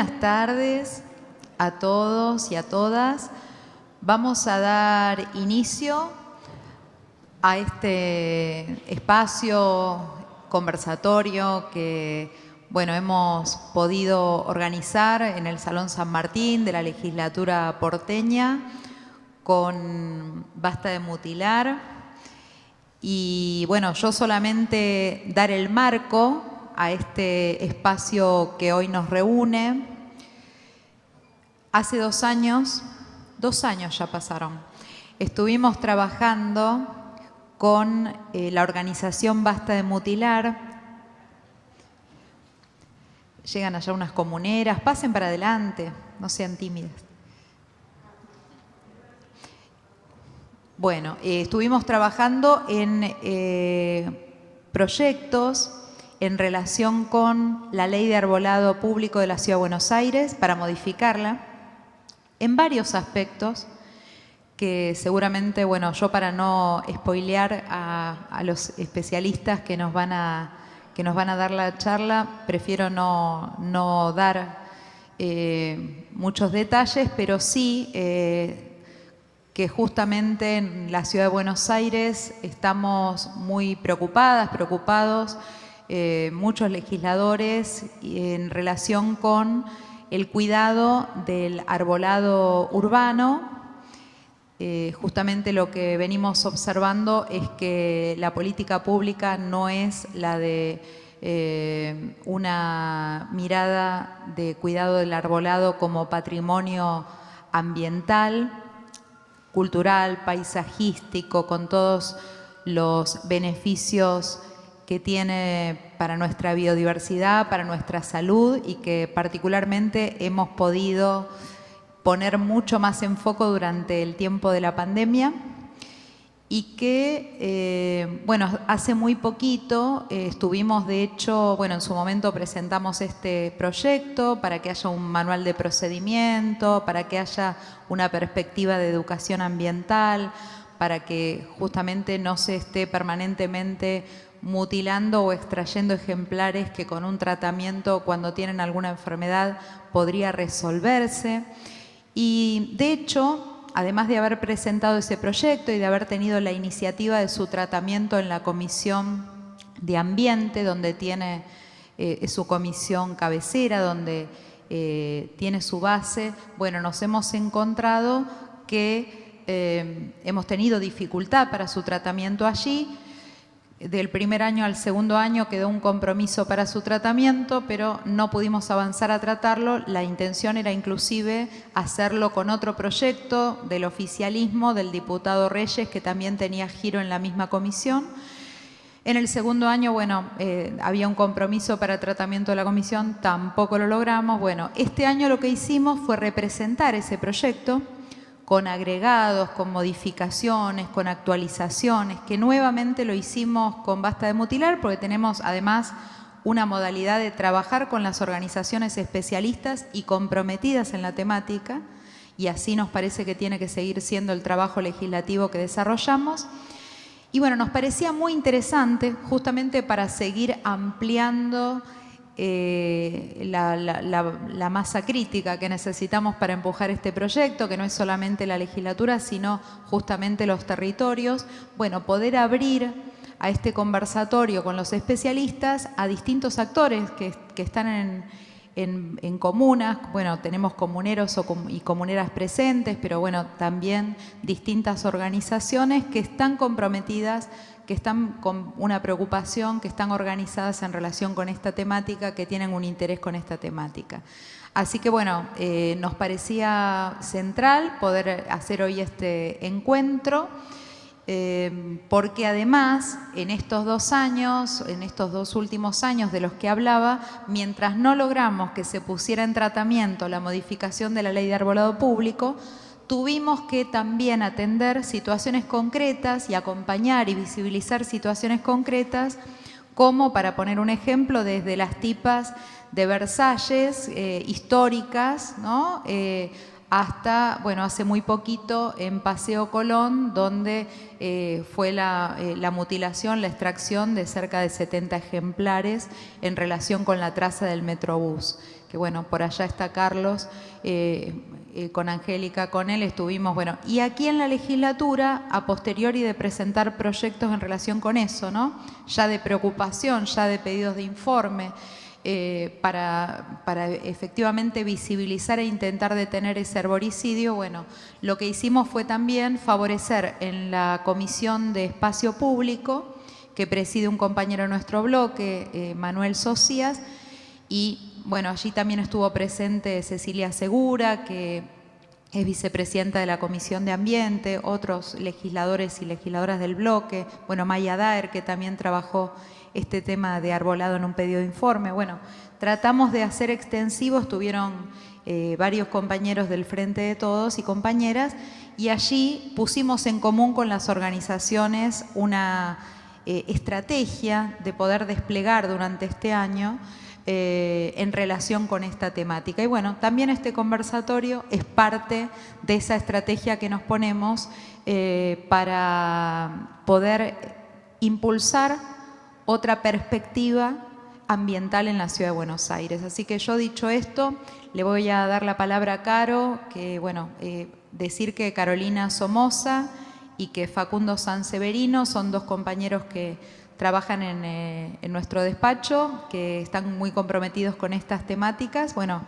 buenas tardes a todos y a todas. Vamos a dar inicio a este espacio conversatorio que, bueno, hemos podido organizar en el Salón San Martín de la legislatura porteña con Basta de Mutilar. Y bueno, yo solamente dar el marco a este espacio que hoy nos reúne. Hace 2 años ya pasaron, estuvimos trabajando con la organización Basta de Mutilar. Llegan allá unas comuneras, pasen para adelante, no sean tímidas. Bueno, estuvimos trabajando en proyectos en relación con la Ley de Arbolado Público de la Ciudad de Buenos Aires para modificarla en varios aspectos que seguramente, bueno, yo para no spoilear a los especialistas que nos van a dar la charla, prefiero no dar muchos detalles, pero sí que justamente en la Ciudad de Buenos Aires estamos muy preocupados, muchos legisladores en relación con el cuidado del arbolado urbano. Justamente lo que venimos observando es que la política pública no es la de una mirada de cuidado del arbolado como patrimonio ambiental, cultural, paisajístico, con todos los beneficios que tiene para nuestra biodiversidad, para nuestra salud, y que particularmente hemos podido poner mucho más en foco durante el tiempo de la pandemia, y que, bueno, hace muy poquito estuvimos, de hecho, bueno, en su momento presentamos este proyecto para que haya un manual de procedimiento, para que haya una perspectiva de educación ambiental, para que justamente no se esté permanentemente mutilando o extrayendo ejemplares que con un tratamiento, cuando tienen alguna enfermedad, podría resolverse. Y de hecho, además de haber presentado ese proyecto y de haber tenido la iniciativa de su tratamiento en la Comisión de Ambiente, donde tiene su comisión cabecera, donde tiene su base, bueno, nos hemos encontrado que hemos tenido dificultad para su tratamiento allí. Del primer año al segundo año quedó un compromiso para su tratamiento, pero no pudimos avanzar a tratarlo. La intención era inclusive hacerlo con otro proyecto del oficialismo, del diputado Reyes, que también tenía giro en la misma comisión. En el segundo año, bueno, había un compromiso para tratamiento de la comisión, tampoco lo logramos. Bueno, este año lo que hicimos fue representar ese proyecto con agregados, con modificaciones, con actualizaciones, que nuevamente lo hicimos con Basta de Mutilar, porque tenemos además una modalidad de trabajar con las organizaciones especialistas y comprometidas en la temática, y así nos parece que tiene que seguir siendo el trabajo legislativo que desarrollamos. Y bueno, nos parecía muy interesante justamente para seguir ampliando la masa crítica que necesitamos para empujar este proyecto, que no es solamente la legislatura, sino justamente los territorios. Bueno, poder abrir a este conversatorio con los especialistas a distintos actores que están en comunas. Bueno, tenemos comuneros y comuneras presentes, pero bueno, también distintas organizaciones que están comprometidas, que están con una preocupación, que están organizadas en relación con esta temática, que tienen un interés con esta temática. Así que bueno, nos parecía central poder hacer hoy este encuentro, porque además en estos 2 años, en estos 2 últimos años de los que hablaba, mientras no logramos que se pusiera en tratamiento la modificación de la Ley de Arbolado Público, tuvimos que también atender situaciones concretas y acompañar y visibilizar situaciones concretas, como, para poner un ejemplo, desde las tipas de Versalles históricas, ¿no? hasta, bueno, hace muy poquito en Paseo Colón, donde fue la mutilación, la extracción de cerca de 70 ejemplares en relación con la traza del Metrobús. Que bueno, por allá está Carlos, con Angélica, con él estuvimos, bueno, y aquí en la legislatura, a posteriori de presentar proyectos en relación con eso, ¿no? Ya de preocupación, ya de pedidos de informe, para efectivamente visibilizar e intentar detener ese arboricidio, bueno, lo que hicimos fue también favorecer en la Comisión de Espacio Público, que preside un compañero de nuestro bloque, Manuel Socias, y bueno, allí también estuvo presente Cecilia Segura, que es vicepresidenta de la Comisión de Ambiente, otros legisladores y legisladoras del bloque, bueno, Maya Daer, que también trabajó este tema de arbolado en un pedido de informe. Bueno, tratamos de hacer extensivo, estuvieron varios compañeros del Frente de Todos y compañeras, y allí pusimos en común con las organizaciones una estrategia de poder desplegar durante este año en relación con esta temática. Y bueno, también este conversatorio es parte de esa estrategia que nos ponemos para poder impulsar otra perspectiva ambiental en la Ciudad de Buenos Aires. Así que yo, dicho esto, le voy a dar la palabra a Caro, que bueno, decir que Carolina Somoza y que Facundo Sanseverino son dos compañeros que trabajan en nuestro despacho, que están muy comprometidos con estas temáticas. Bueno,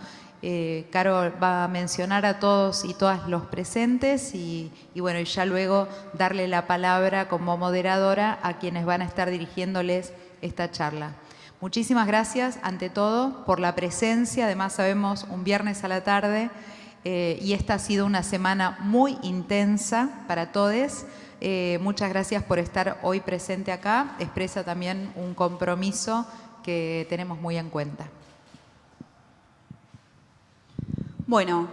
Caro va a mencionar a todos y todas los presentes y bueno, y ya luego darle la palabra como moderadora a quienes van a estar dirigiéndoles esta charla. Muchísimas gracias, ante todo, por la presencia. Además, sabemos, un viernes a la tarde, y esta ha sido una semana muy intensa para todos. Muchas gracias por estar hoy presente acá. Expresa también un compromiso que tenemos muy en cuenta. Bueno,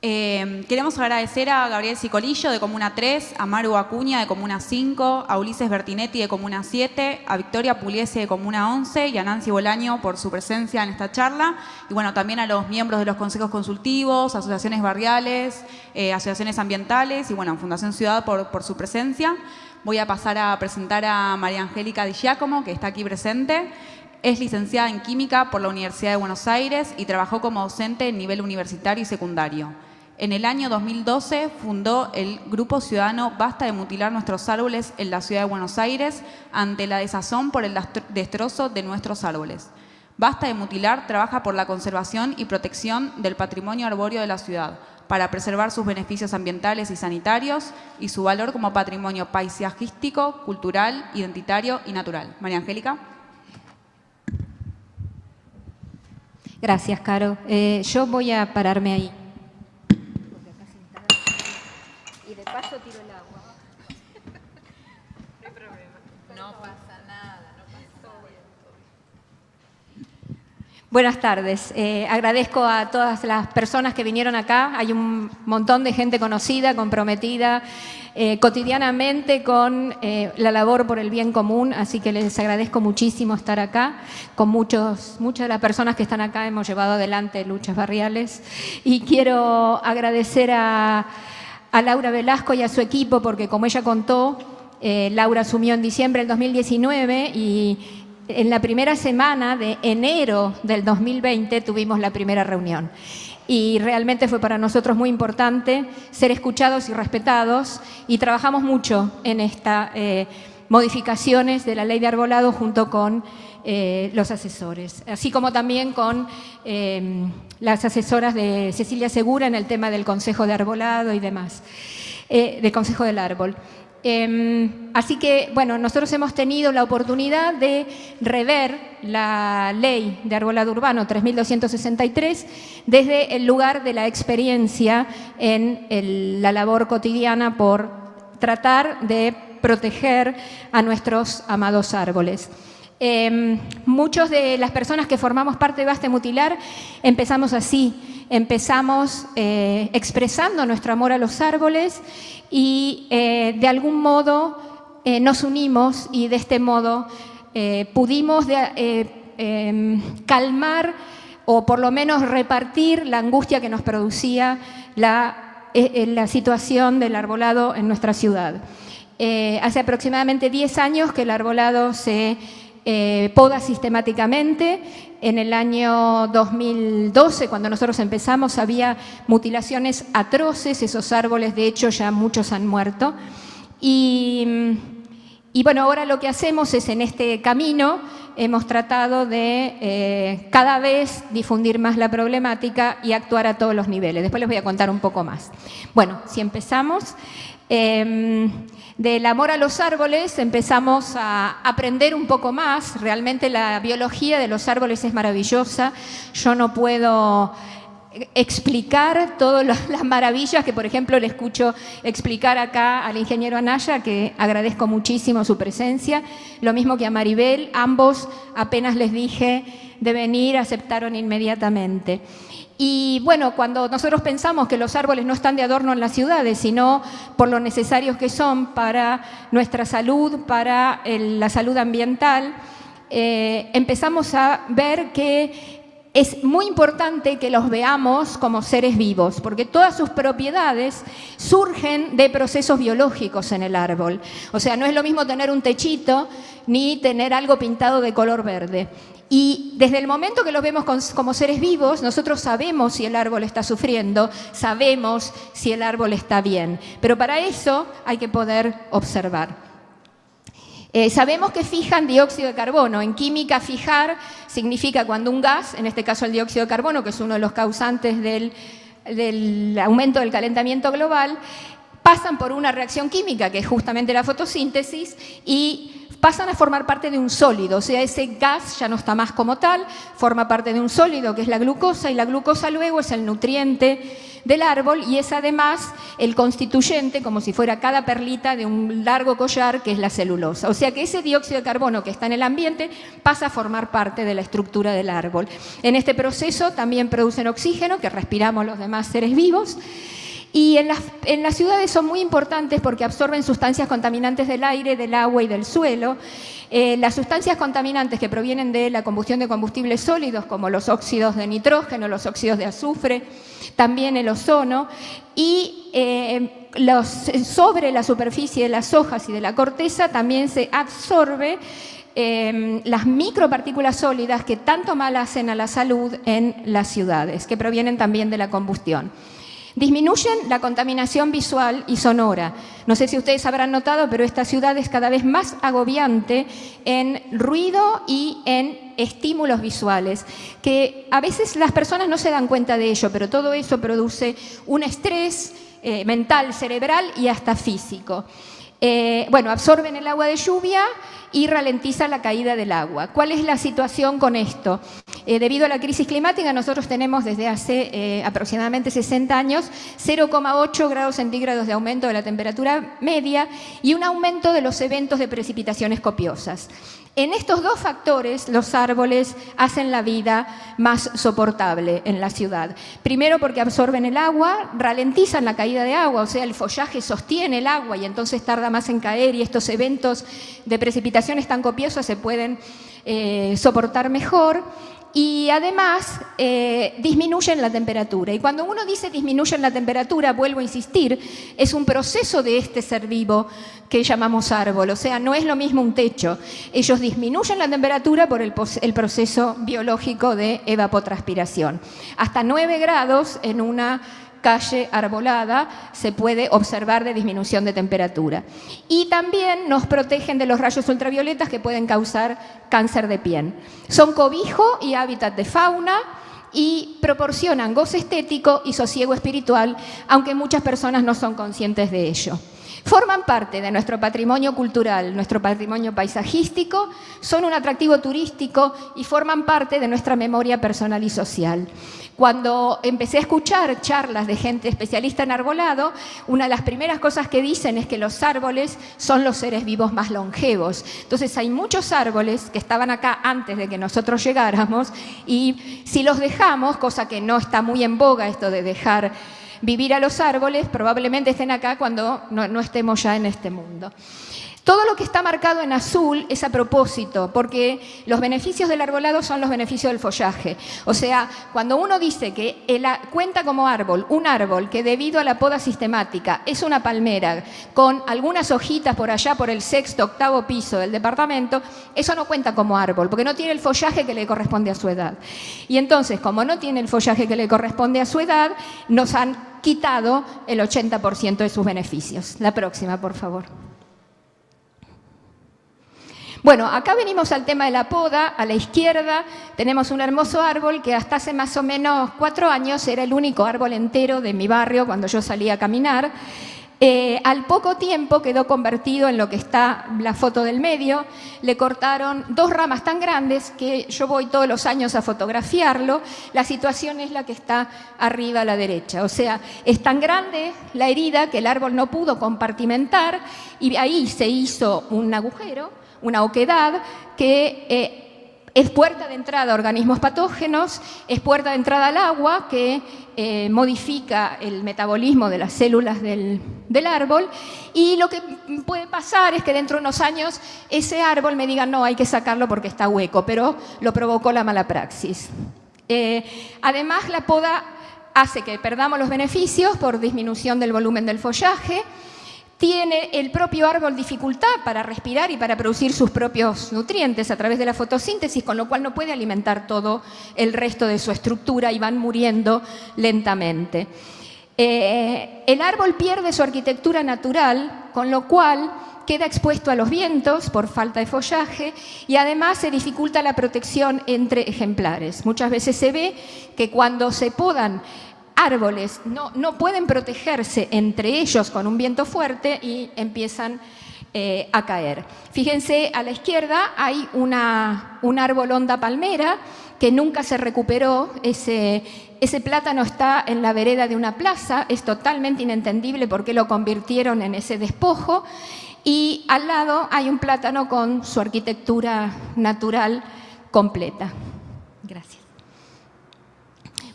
queremos agradecer a Gabriel Cicolillo de Comuna 3, a Maru Acuña de Comuna 5, a Ulises Bertinetti de Comuna 7, a Victoria Pugliese de Comuna 11 y a Nancy Bolaño por su presencia en esta charla. Y bueno, también a los miembros de los consejos consultivos, asociaciones barriales, asociaciones ambientales y bueno, Fundación Ciudad por su presencia. Voy a pasar a presentar a María Angélica Di Giacomo, que está aquí presente. Es licenciada en Química por la Universidad de Buenos Aires y trabajó como docente en nivel universitario y secundario. En el año 2012 fundó el Grupo Ciudadano Basta de Mutilar Nuestros Árboles en la Ciudad de Buenos Aires ante la desazón por el destrozo de nuestros árboles. Basta de Mutilar trabaja por la conservación y protección del patrimonio arbóreo de la ciudad, para preservar sus beneficios ambientales y sanitarios y su valor como patrimonio paisajístico, cultural, identitario y natural. María Angélica. Gracias, Caro. Yo voy a pararme ahí. Y de paso tiro el agua. No hay problema. No pasa nada, no pasa nada. Buenas tardes. Agradezco a todas las personas que vinieron acá. Hay un montón de gente conocida, comprometida cotidianamente con la labor por el bien común, así que les agradezco muchísimo estar acá. Con muchas de las personas que están acá hemos llevado adelante luchas barriales y quiero agradecer a Laura Velasco y a su equipo porque, como ella contó, Laura asumió en diciembre del 2019 y en la primera semana de enero del 2020 tuvimos la primera reunión. Y realmente fue para nosotros muy importante ser escuchados y respetados y trabajamos mucho en estas modificaciones de la ley de arbolado junto con los asesores, así como también con las asesoras de Cecilia Segura en el tema del Consejo de Arbolado y demás, del Consejo del Árbol. Así que, bueno, nosotros hemos tenido la oportunidad de rever la ley de arbolado urbano 3263 desde el lugar de la experiencia en la labor cotidiana por tratar de proteger a nuestros amados árboles. Muchos de las personas que formamos parte de Basta de Mutilar empezamos así, empezamos expresando nuestro amor a los árboles y de algún modo nos unimos y de este modo pudimos calmar o por lo menos repartir la angustia que nos producía la situación del arbolado en nuestra ciudad. Hace aproximadamente 10 años que el arbolado se poda sistemáticamente. En el año 2012, cuando nosotros empezamos, había mutilaciones atroces. Esos árboles, de hecho, ya muchos han muerto. Y bueno, ahora lo que hacemos es, en este camino, hemos tratado de cada vez difundir más la problemática y actuar a todos los niveles. Después les voy a contar un poco más. Bueno, si empezamos, del amor a los árboles empezamos a aprender un poco más. Realmente la biología de los árboles es maravillosa. Yo no puedo explicar todas las maravillas que, por ejemplo, le escucho explicar acá al ingeniero Anaya, que agradezco muchísimo su presencia, lo mismo que a Maribel. Ambos, apenas les dije de venir, aceptaron inmediatamente. Y bueno, cuando nosotros pensamos que los árboles no están de adorno en las ciudades, sino por lo necesarios que son para nuestra salud, para la salud ambiental, empezamos a ver que es muy importante que los veamos como seres vivos, porque todas sus propiedades surgen de procesos biológicos en el árbol. O sea, no es lo mismo tener un techito ni tener algo pintado de color verde. Y desde el momento que los vemos como seres vivos, nosotros sabemos si el árbol está sufriendo, sabemos si el árbol está bien. Pero para eso hay que poder observar. Sabemos que fijan dióxido de carbono. En química, fijar significa cuando un gas, en este caso el dióxido de carbono, que es uno de los causantes del aumento del calentamiento global, pasan por una reacción química, que es justamente la fotosíntesis, y pasan a formar parte de un sólido. O sea, ese gas ya no está más como tal, forma parte de un sólido que es la glucosa, y la glucosa luego es el nutriente del árbol y es además el constituyente, como si fuera cada perlita de un largo collar, que es la celulosa. O sea que ese dióxido de carbono que está en el ambiente pasa a formar parte de la estructura del árbol. En este proceso también producen oxígeno que respiramos los demás seres vivos. Y en las ciudades son muy importantes porque absorben sustancias contaminantes del aire, del agua y del suelo. Las sustancias contaminantes que provienen de la combustión de combustibles sólidos, como los óxidos de nitrógeno, los óxidos de azufre, también el ozono, y sobre la superficie de las hojas y de la corteza también se absorbe las micropartículas sólidas que tanto mal hacen a la salud en las ciudades, que provienen también de la combustión. Disminuyen la contaminación visual y sonora. No sé si ustedes habrán notado, pero esta ciudad es cada vez más agobiante en ruido y en estímulos visuales, que a veces las personas no se dan cuenta de ello, pero todo eso produce un estrés mental, cerebral y hasta físico. Bueno, absorben el agua de lluvia y ralentizan la caída del agua. ¿Cuál es la situación con esto? Debido a la crisis climática, nosotros tenemos desde hace aproximadamente 60 años 0,8 grados centígrados de aumento de la temperatura media y un aumento de los eventos de precipitaciones copiosas. En estos dos factores, los árboles hacen la vida más soportable en la ciudad. Primero porque absorben el agua, ralentizan la caída de agua, o sea, el follaje sostiene el agua y entonces tarda más en caer y estos eventos de precipitaciones tan copiosas se pueden soportar mejor. Y además disminuyen la temperatura. Y cuando uno dice disminuyen la temperatura, vuelvo a insistir, es un proceso de este ser vivo que llamamos árbol. O sea, no es lo mismo un techo. Ellos disminuyen la temperatura por el proceso biológico de evapotranspiración. Hasta 9 grados en una calle arbolada se puede observar de disminución de temperatura. Y también nos protegen de los rayos ultravioletas que pueden causar cáncer de piel. Son cobijo y hábitat de fauna y proporcionan goce estético y sosiego espiritual, aunque muchas personas no son conscientes de ello. Forman parte de nuestro patrimonio cultural, nuestro patrimonio paisajístico, son un atractivo turístico y forman parte de nuestra memoria personal y social. Cuando empecé a escuchar charlas de gente especialista en arbolado, una de las primeras cosas que dicen es que los árboles son los seres vivos más longevos. Entonces hay muchos árboles que estaban acá antes de que nosotros llegáramos y si los dejamos, cosa que no está muy en boga esto de dejar vivir a los árboles, probablemente estén acá cuando no estemos ya en este mundo. Todo lo que está marcado en azul es a propósito, porque los beneficios del arbolado son los beneficios del follaje. O sea, cuando uno dice que cuenta como árbol un árbol que debido a la poda sistemática es una palmera con algunas hojitas por allá por el 6º, 8º piso del departamento, eso no cuenta como árbol, porque no tiene el follaje que le corresponde a su edad. Y entonces, como no tiene el follaje que le corresponde a su edad, nos han quitado el 80% de sus beneficios. La próxima, por favor. Bueno, acá venimos al tema de la poda. A la izquierda tenemos un hermoso árbol que hasta hace más o menos 4 años era el único árbol entero de mi barrio cuando yo salía a caminar. Al poco tiempo quedó convertido en lo que está la foto del medio. Le cortaron 2 ramas tan grandes que yo voy todos los años a fotografiarlo. La situación es la que está arriba a la derecha. O sea, es tan grande la herida que el árbol no pudo compartimentar y ahí se hizo un agujero, una oquedad que es puerta de entrada a organismos patógenos, es puerta de entrada al agua que modifica el metabolismo de las células del árbol, y lo que puede pasar es que dentro de unos años ese árbol me diga no, hay que sacarlo porque está hueco, pero lo provocó la mala praxis. Además, la poda hace que perdamos los beneficios por disminución del volumen del follaje. Tiene el propio árbol dificultad para respirar y para producir sus propios nutrientes a través de la fotosíntesis, con lo cual no puede alimentar todo el resto de su estructura y van muriendo lentamente. El árbol pierde su arquitectura natural, con lo cual queda expuesto a los vientos por falta de follaje y además se dificulta la protección entre ejemplares. Muchas veces se ve que cuando se podan árboles no pueden protegerse entre ellos con un viento fuerte y empiezan a caer. Fíjense, a la izquierda hay un árbol honda palmera que nunca se recuperó. Ese plátano está en la vereda de una plaza, es totalmente inentendible por qué lo convirtieron en ese despojo, y al lado hay un plátano con su arquitectura natural completa. Gracias.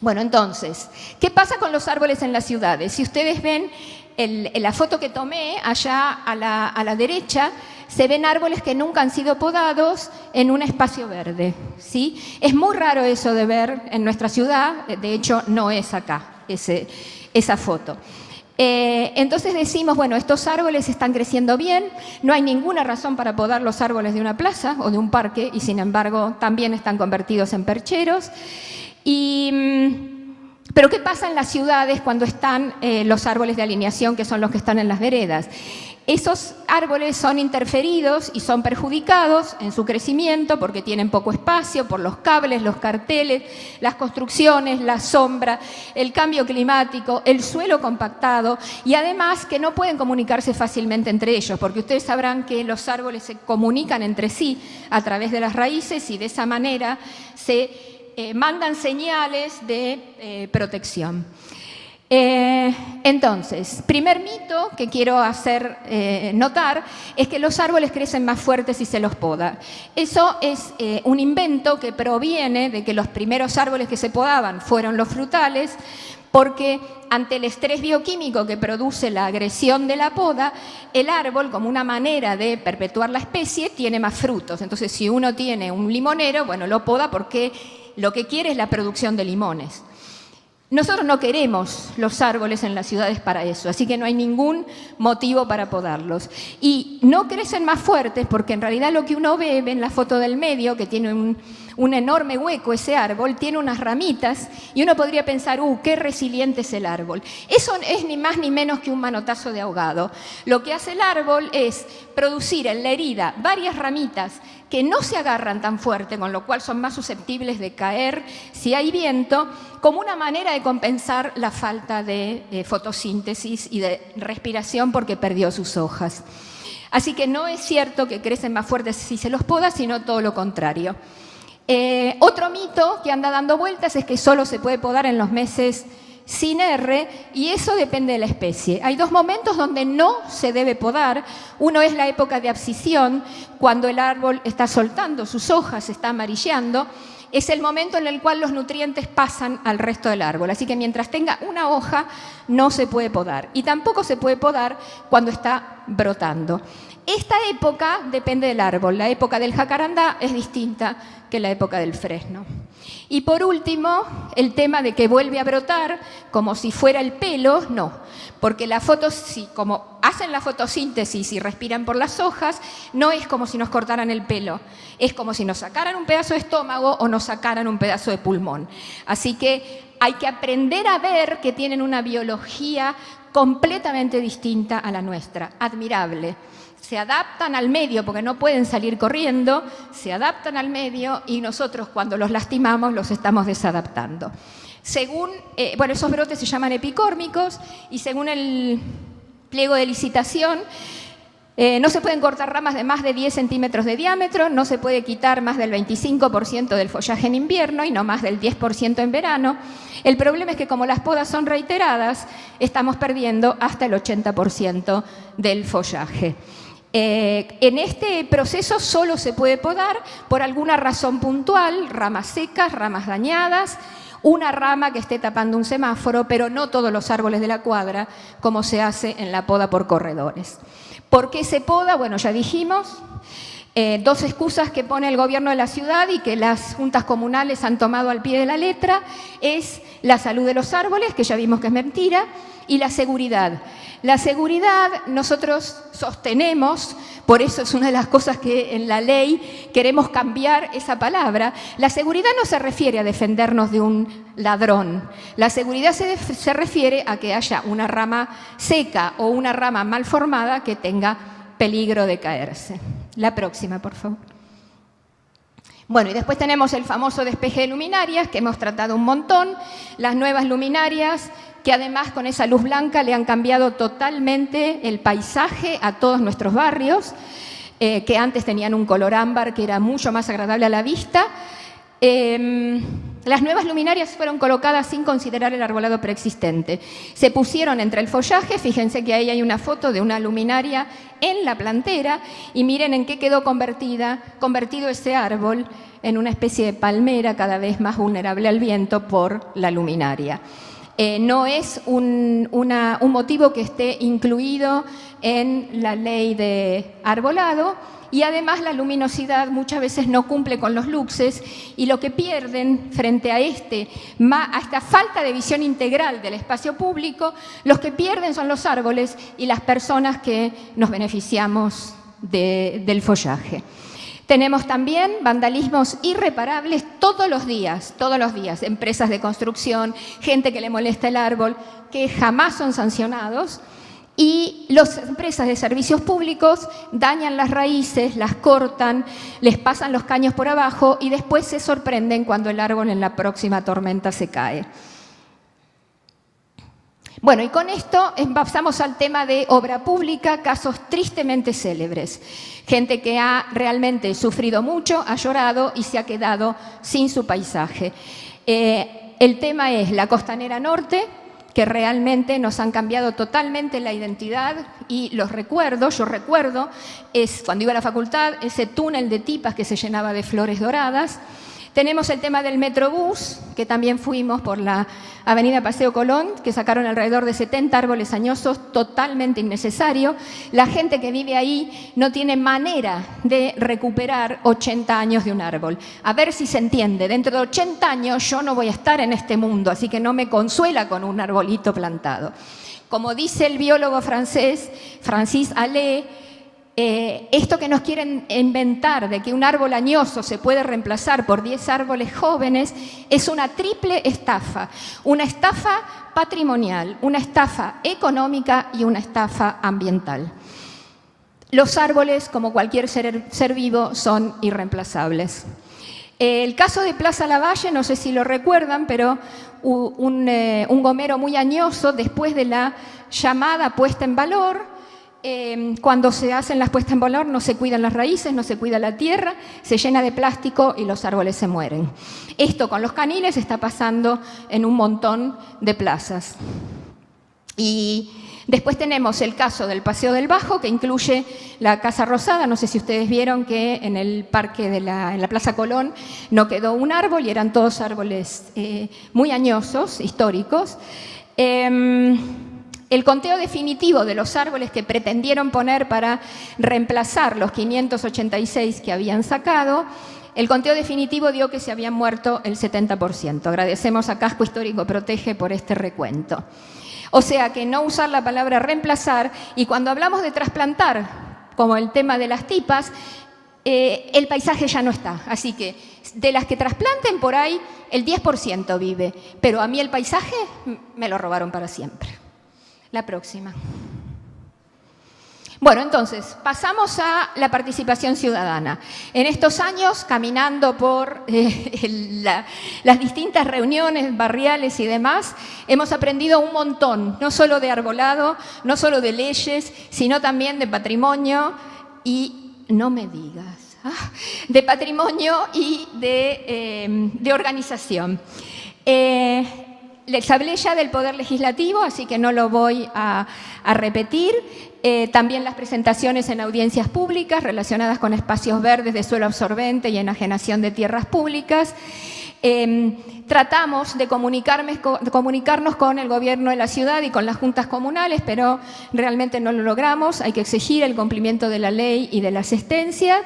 Bueno, entonces, ¿qué pasa con los árboles en las ciudades? Si ustedes ven la foto que tomé allá a la derecha, se ven árboles que nunca han sido podados en un espacio verde, ¿sí? Es muy raro eso de ver en nuestra ciudad, de hecho no es acá esa foto. Entonces decimos, bueno, estos árboles están creciendo bien, no hay ninguna razón para podar los árboles de una plaza o de un parque y sin embargo también están convertidos en percheros. Pero ¿qué pasa en las ciudades cuando están los árboles de alineación, que son los que están en las veredas? Esos árboles son interferidos y son perjudicados en su crecimiento porque tienen poco espacio por los cables, los carteles, las construcciones, la sombra, el cambio climático, el suelo compactado y además que no pueden comunicarse fácilmente entre ellos, porque ustedes sabrán que los árboles se comunican entre sí a través de las raíces y de esa manera se mandan señales de protección. Entonces, primer mito que quiero hacer notar es que los árboles crecen más fuertes si se los poda. Eso es un invento que proviene de que los primeros árboles que se podaban fueron los frutales, porque ante el estrés bioquímico que produce la agresión de la poda, el árbol, como una manera de perpetuar la especie, tiene más frutos. Entonces, si uno tiene un limonero, bueno, lo poda porque lo que quiere es la producción de limones. Nosotros no queremos los árboles en las ciudades para eso, así que no hay ningún motivo para podarlos. Y no crecen más fuertes porque en realidad lo que uno ve en la foto del medio, que tiene un enorme hueco ese árbol, tiene unas ramitas y uno podría pensar, qué resiliente es el árbol. Eso es ni más ni menos que un manotazo de ahogado. Lo que hace el árbol es producir en la herida varias ramitas que no se agarran tan fuerte, con lo cual son más susceptibles de caer si hay viento, como una manera de compensar la falta de fotosíntesis y de respiración porque perdió sus hojas. Así que no es cierto que crecen más fuertes si se los poda, sino todo lo contrario. Otro mito que anda dando vueltas es que solo se puede podar en los meses sin R, y eso depende de la especie. Hay 2 momentos donde no se debe podar. Uno es la época de abscisión, cuando el árbol está soltando sus hojas, está amarillando. Es el momento en el cual los nutrientes pasan al resto del árbol. Así que mientras tenga una hoja, no se puede podar. Y tampoco se puede podar cuando está brotando. esta época depende del árbol. La época del jacarandá es distinta que la época del fresno. Y por último, el tema de que vuelve a brotar como si fuera el pelo, no. Porque como hacen la fotosíntesis y respiran por las hojas, no es como si nos cortaran el pelo. Es como si nos sacaran un pedazo de estómago o nos sacaran un pedazo de pulmón. Así que hay que aprender a ver que tienen una biología completamente distinta a la nuestra. Admirable. Se adaptan al medio porque no pueden salir corriendo, se adaptan al medio y nosotros cuando los lastimamos los estamos desadaptando. Según, esos brotes se llaman epicórmicos y según el pliego de licitación no se pueden cortar ramas de más de 10 centímetros de diámetro, no se puede quitar más del 25% del follaje en invierno y no más del 10% en verano. El problema es que como las podas son reiteradas, estamos perdiendo hasta el 80% del follaje. En este proceso solo se puede podar por alguna razón puntual, ramas secas, ramas dañadas, una rama que esté tapando un semáforo, pero no todos los árboles de la cuadra, como se hace en la poda por corredores. ¿Por qué se poda? Bueno, ya dijimos. Dos excusas que pone el gobierno de la ciudad y que las juntas comunales han tomado al pie de la letra es la salud de los árboles, que ya vimos que es mentira, y la seguridad. La seguridad nosotros sostenemos, por eso es una de las cosas que en la ley queremos cambiar esa palabra. La seguridad no se refiere a defendernos de un ladrón. La seguridad se refiere a que haya una rama seca o una rama mal formada que tenga peligro de caerse. La próxima, por favor. Bueno, y después tenemos el famoso despeje de luminarias, que hemos tratado un montón. Las nuevas luminarias, que además con esa luz blanca le han cambiado totalmente el paisaje a todos nuestros barrios, que antes tenían un color ámbar que era mucho más agradable a la vista. Las nuevas luminarias fueron colocadas sin considerar el arbolado preexistente. Se pusieron entre el follaje, fíjense que ahí hay una foto de una luminaria en la plantera y miren en qué quedó convertido ese árbol en una especie de palmera cada vez más vulnerable al viento por la luminaria. No es un motivo que esté incluido en la ley de arbolado y además la luminosidad muchas veces no cumple con los luxes y lo que pierden frente a esta falta de visión integral del espacio público, los que pierden son los árboles y las personas que nos beneficiamos del follaje. Tenemos también vandalismos irreparables todos los días, empresas de construcción, gente que le molesta el árbol, que jamás son sancionados, y las empresas de servicios públicos dañan las raíces, las cortan, les pasan los caños por abajo y después se sorprenden cuando el árbol en la próxima tormenta se cae. Bueno, y con esto pasamos al tema de obra pública, casos tristemente célebres. Gente que ha realmente sufrido mucho, ha llorado y se ha quedado sin su paisaje. El tema es la Costanera Norte, que realmente nos han cambiado totalmente la identidad y los recuerdos. Yo recuerdo, cuando iba a la facultad, ese túnel de tipas que se llenaba de flores doradas. Tenemos el tema del Metrobús, que también fuimos por la avenida Paseo Colón, que sacaron alrededor de 70 árboles añosos, totalmente innecesario. La gente que vive ahí no tiene manera de recuperar 80 años de un árbol. A ver si se entiende, dentro de 80 años yo no voy a estar en este mundo, así que no me consuela con un arbolito plantado. Como dice el biólogo francés, Francis Allais, esto que nos quieren inventar de que un árbol añoso se puede reemplazar por 10 árboles jóvenes es una triple estafa. Una estafa patrimonial, una estafa económica y una estafa ambiental. Los árboles, como cualquier ser vivo, son irreemplazables. El caso de Plaza Lavalle, no sé si lo recuerdan, pero un gomero muy añoso, después de la llamada puesta en valor, cuando se hacen las puestas en valor no se cuidan las raíces, no se cuida la tierra, se llena de plástico y los árboles se mueren. Esto con los caniles está pasando en un montón de plazas. Y después tenemos el caso del Paseo del Bajo, que incluye la Casa Rosada. No sé si ustedes vieron que en el parque en la Plaza Colón no quedó un árbol y eran todos árboles muy añosos, históricos. El conteo definitivo de los árboles que pretendieron poner para reemplazar los 586 que habían sacado, el conteo definitivo dio que se habían muerto el 70%. Agradecemos a Casco Histórico Protege por este recuento. O sea que no usar la palabra reemplazar, y cuando hablamos de trasplantar, como el tema de las tipas, el paisaje ya no está. Así que de las que trasplanten por ahí, el 10% vive, pero a mí el paisaje me lo robaron para siempre. La próxima. Bueno, entonces, pasamos a la participación ciudadana. En estos años, caminando por las distintas reuniones barriales y demás, hemos aprendido un montón, no solo de arbolado, no solo de leyes, sino también de patrimonio y, no me digas, de patrimonio y de organización. Les hablé ya del Poder Legislativo, así que no lo voy a repetir. También las presentaciones en audiencias públicas relacionadas con espacios verdes de suelo absorbente y enajenación de tierras públicas. Tratamos de comunicarnos con el gobierno de la ciudad y con las juntas comunales, pero realmente no lo logramos. Hay que exigir el cumplimiento de la ley y de la asistencia.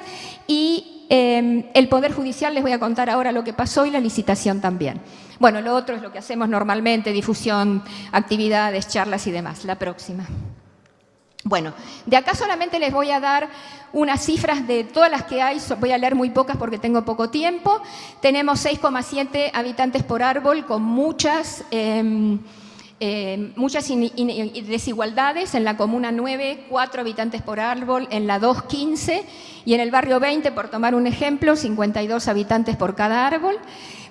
Y el Poder Judicial, les voy a contar ahora lo que pasó, y la licitación también. Bueno, lo otro es lo que hacemos normalmente, difusión, actividades, charlas y demás. La próxima. Bueno, de acá solamente les voy a dar unas cifras de todas las que hay, voy a leer muy pocas porque tengo poco tiempo. Tenemos 6,7 habitantes por árbol, con muchas desigualdades. En la comuna 9, 4 habitantes por árbol, en la 2, 15, y en el barrio 20, por tomar un ejemplo, 52 habitantes por cada árbol.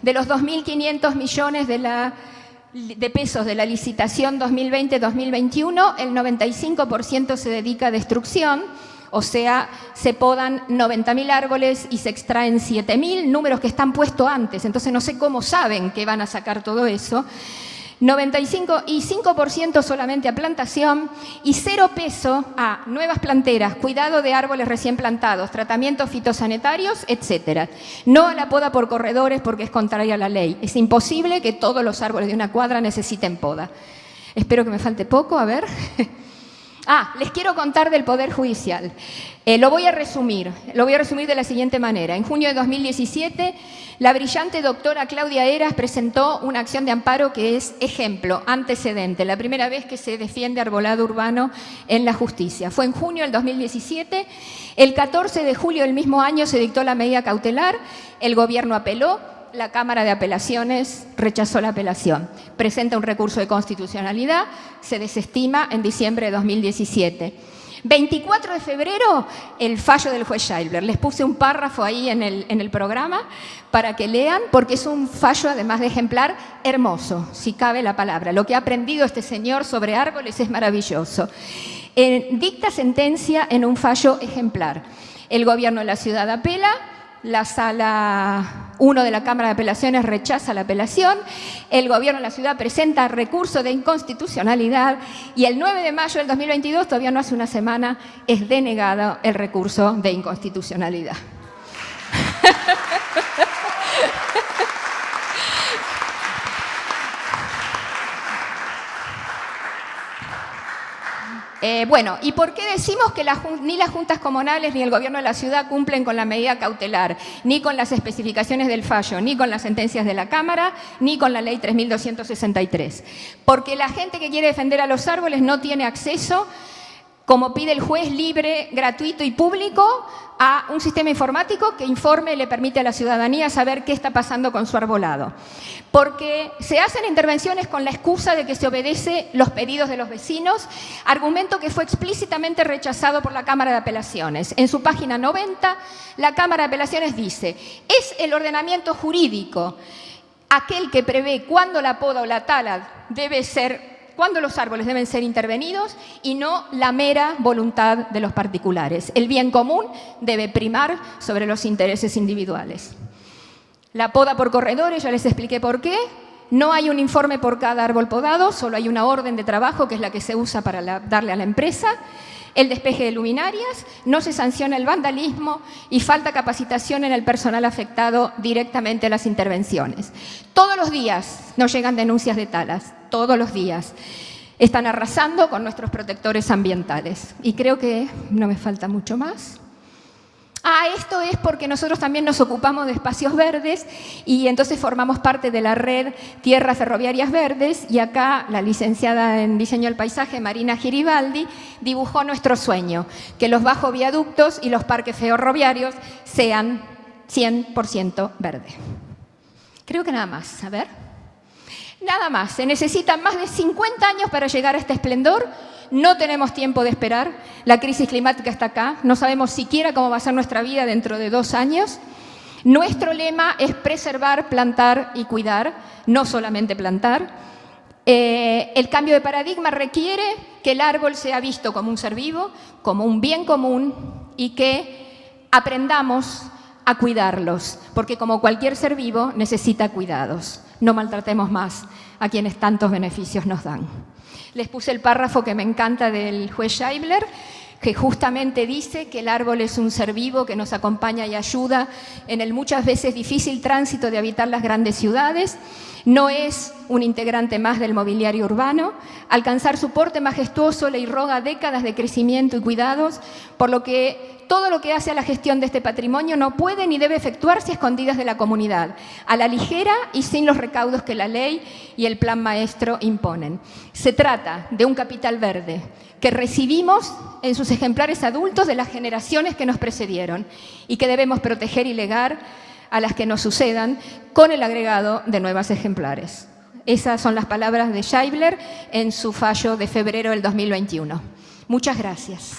De los 2.500 millones de pesos de la licitación 2020-2021, el 95% se dedica a destrucción, o sea, se podan 90.000 árboles y se extraen 7.000, números que están puestos antes, entonces no sé cómo saben que van a sacar todo eso. 95 y 5% solamente a plantación, y 0 peso a nuevas planteras, cuidado de árboles recién plantados, tratamientos fitosanitarios, etc. No a la poda por corredores porque es contraria a la ley. Es imposible que todos los árboles de una cuadra necesiten poda. Espero que me falte poco, a ver. Les quiero contar del Poder Judicial. Lo voy a resumir de la siguiente manera. En junio de 2017, la brillante doctora Claudia Heras presentó una acción de amparo que es ejemplo, antecedente, la primera vez que se defiende arbolado urbano en la justicia. Fue en junio del 2017, el 14 de julio del mismo año se dictó la medida cautelar, el gobierno apeló, la Cámara de Apelaciones rechazó la apelación. Presenta un recurso de constitucionalidad, se desestima en diciembre de 2017. 24 de febrero, el fallo del juez Scheibler. Les puse un párrafo ahí en el programa para que lean, porque es un fallo, además de ejemplar, hermoso, si cabe la palabra. Lo que ha aprendido este señor sobre árboles es maravilloso. Dicta sentencia en un fallo ejemplar. El gobierno de la ciudad apela, la Sala 1 de la Cámara de Apelaciones rechaza la apelación, el gobierno de la ciudad presenta recurso de inconstitucionalidad y el 9 de mayo del 2022, todavía no hace una semana, es denegado el recurso de inconstitucionalidad. Bueno, ¿y por qué decimos que ni las juntas comunales ni el gobierno de la ciudad cumplen con la medida cautelar, ni con las especificaciones del fallo, ni con las sentencias de la Cámara, ni con la ley 3.263? Porque la gente que quiere defender a los árboles no tiene acceso, como pide el juez, libre, gratuito y público, a un sistema informático que informe y le permite a la ciudadanía saber qué está pasando con su arbolado. Porque se hacen intervenciones con la excusa de que se obedece los pedidos de los vecinos, argumento que fue explícitamente rechazado por la Cámara de Apelaciones. En su página 90, la Cámara de Apelaciones dice: es el ordenamiento jurídico aquel que prevé cuándo la poda o la tala debe ser, cuándo los árboles deben ser intervenidos, y no la mera voluntad de los particulares. El bien común debe primar sobre los intereses individuales. La poda por corredores, ya les expliqué por qué. No hay un informe por cada árbol podado, solo hay una orden de trabajo que es la que se usa para darle a la empresa. El despeje de luminarias, no se sanciona el vandalismo y falta capacitación en el personal afectado directamente a las intervenciones. Todos los días nos llegan denuncias de talas, todos los días. están arrasando con nuestros protectores ambientales. Y creo que no me falta mucho más. Esto es porque nosotros también nos ocupamos de espacios verdes y entonces formamos parte de la red Tierras Ferroviarias Verdes, y acá la licenciada en Diseño del Paisaje, Marina Giribaldi, dibujó nuestro sueño, que los bajos viaductos y los parques ferroviarios sean 100% verdes. Creo que nada más, a ver. Nada más, se necesitan más de 50 años para llegar a este esplendor. No tenemos tiempo de esperar, la crisis climática está acá, no sabemos siquiera cómo va a ser nuestra vida dentro de 2 años. Nuestro lema es preservar, plantar y cuidar, no solamente plantar. El cambio de paradigma requiere que el árbol sea visto como un ser vivo, como un bien común, y que aprendamos a cuidarlos, porque como cualquier ser vivo necesita cuidados. No maltratemos más a quienes tantos beneficios nos dan. Les puse el párrafo que me encanta del juez Scheibler, que justamente dice que el árbol es un ser vivo que nos acompaña y ayuda en el muchas veces difícil tránsito de habitar las grandes ciudades. No es un integrante más del mobiliario urbano. Alcanzar su porte majestuoso le irroga décadas de crecimiento y cuidados, por lo que todo lo que hace a la gestión de este patrimonio no puede ni debe efectuarse a escondidas de la comunidad, a la ligera y sin los recaudos que la ley y el plan maestro imponen. Se trata de un capital verde que recibimos en sus ejemplares adultos de las generaciones que nos precedieron y que debemos proteger y legar a las que nos sucedan con el agregado de nuevos ejemplares. Esas son las palabras de Scheibler en su fallo de febrero del 2021. Muchas gracias.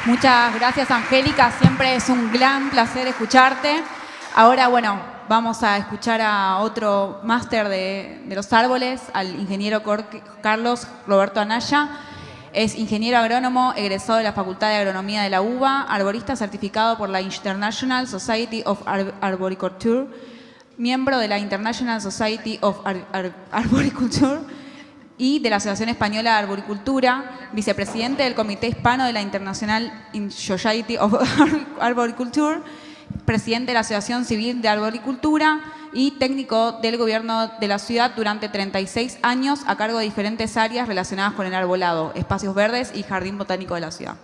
Muchas gracias, Angélica. Siempre es un gran placer escucharte. Ahora, bueno, vamos a escuchar a otro máster de los árboles, al ingeniero Carlos Roberto Anaya. Es ingeniero agrónomo, egresado de la Facultad de Agronomía de la UBA, arborista certificado por la International Society of Arboriculture, miembro de la International Society of Arboriculture y de la Asociación Española de Arboricultura, vicepresidente del Comité Hispano de la International Society of Arboriculture, presidente de la Asociación Civil de Arboricultura y técnico del gobierno de la ciudad durante 36 años a cargo de diferentes áreas relacionadas con el arbolado, espacios verdes y jardín botánico de la ciudad.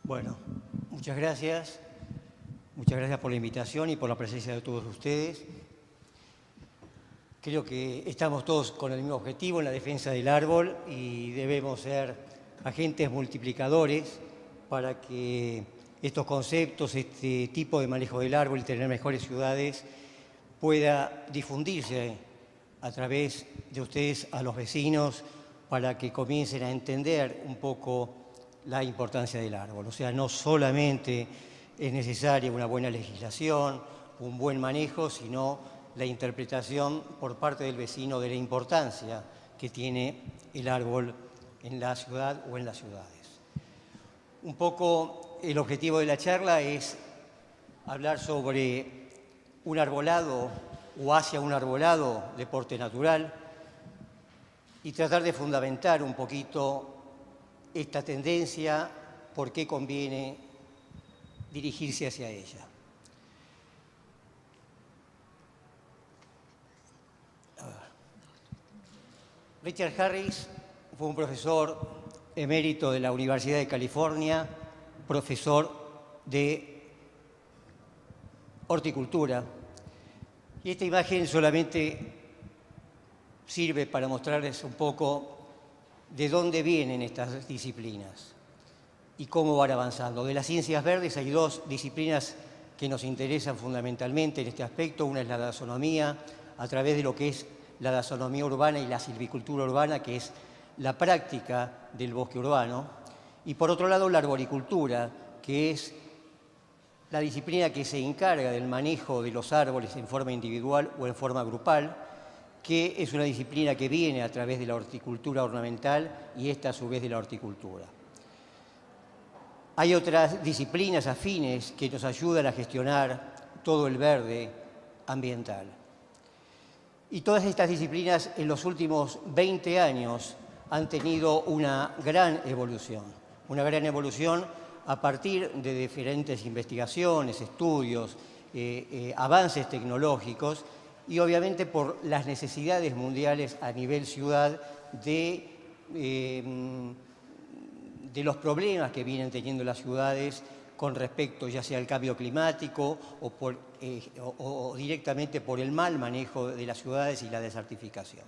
Bueno, muchas gracias por la invitación y por la presencia de todos ustedes. Creo que estamos todos con el mismo objetivo en la defensa del árbol y debemos ser agentes multiplicadores para que estos conceptos, este tipo de manejo del árbol y tener mejores ciudades pueda difundirse a través de ustedes a los vecinos para que comiencen a entender un poco la importancia del árbol. O sea, no solamente es necesaria una buena legislación, un buen manejo, sino la interpretación por parte del vecino de la importancia que tiene el árbol en la ciudad o en las ciudades. Un poco el objetivo de la charla es hablar sobre un arbolado o hacia un arbolado de porte natural y tratar de fundamentar un poquito esta tendencia, por qué conviene dirigirse hacia ella. Richard Harris fue un profesor emérito de la Universidad de California, profesor de horticultura. Y esta imagen solamente sirve para mostrarles un poco de dónde vienen estas disciplinas y cómo van avanzando. De las ciencias verdes hay dos disciplinas que nos interesan fundamentalmente en este aspecto. Una es la taxonomía, a través de lo que es la taxonomía urbana y la silvicultura urbana, que es la práctica del bosque urbano. Y por otro lado, la arboricultura, que es la disciplina que se encarga del manejo de los árboles en forma individual o en forma grupal, que es una disciplina que viene a través de la horticultura ornamental y esta a su vez de la horticultura. Hay otras disciplinas afines que nos ayudan a gestionar todo el verde ambiental. Y todas estas disciplinas en los últimos 20 años han tenido una gran evolución a partir de diferentes investigaciones, estudios, avances tecnológicos y obviamente por las necesidades mundiales a nivel ciudad de los problemas que vienen teniendo las ciudades con respecto ya sea al cambio climático o directamente por el mal manejo de las ciudades y la desertificación.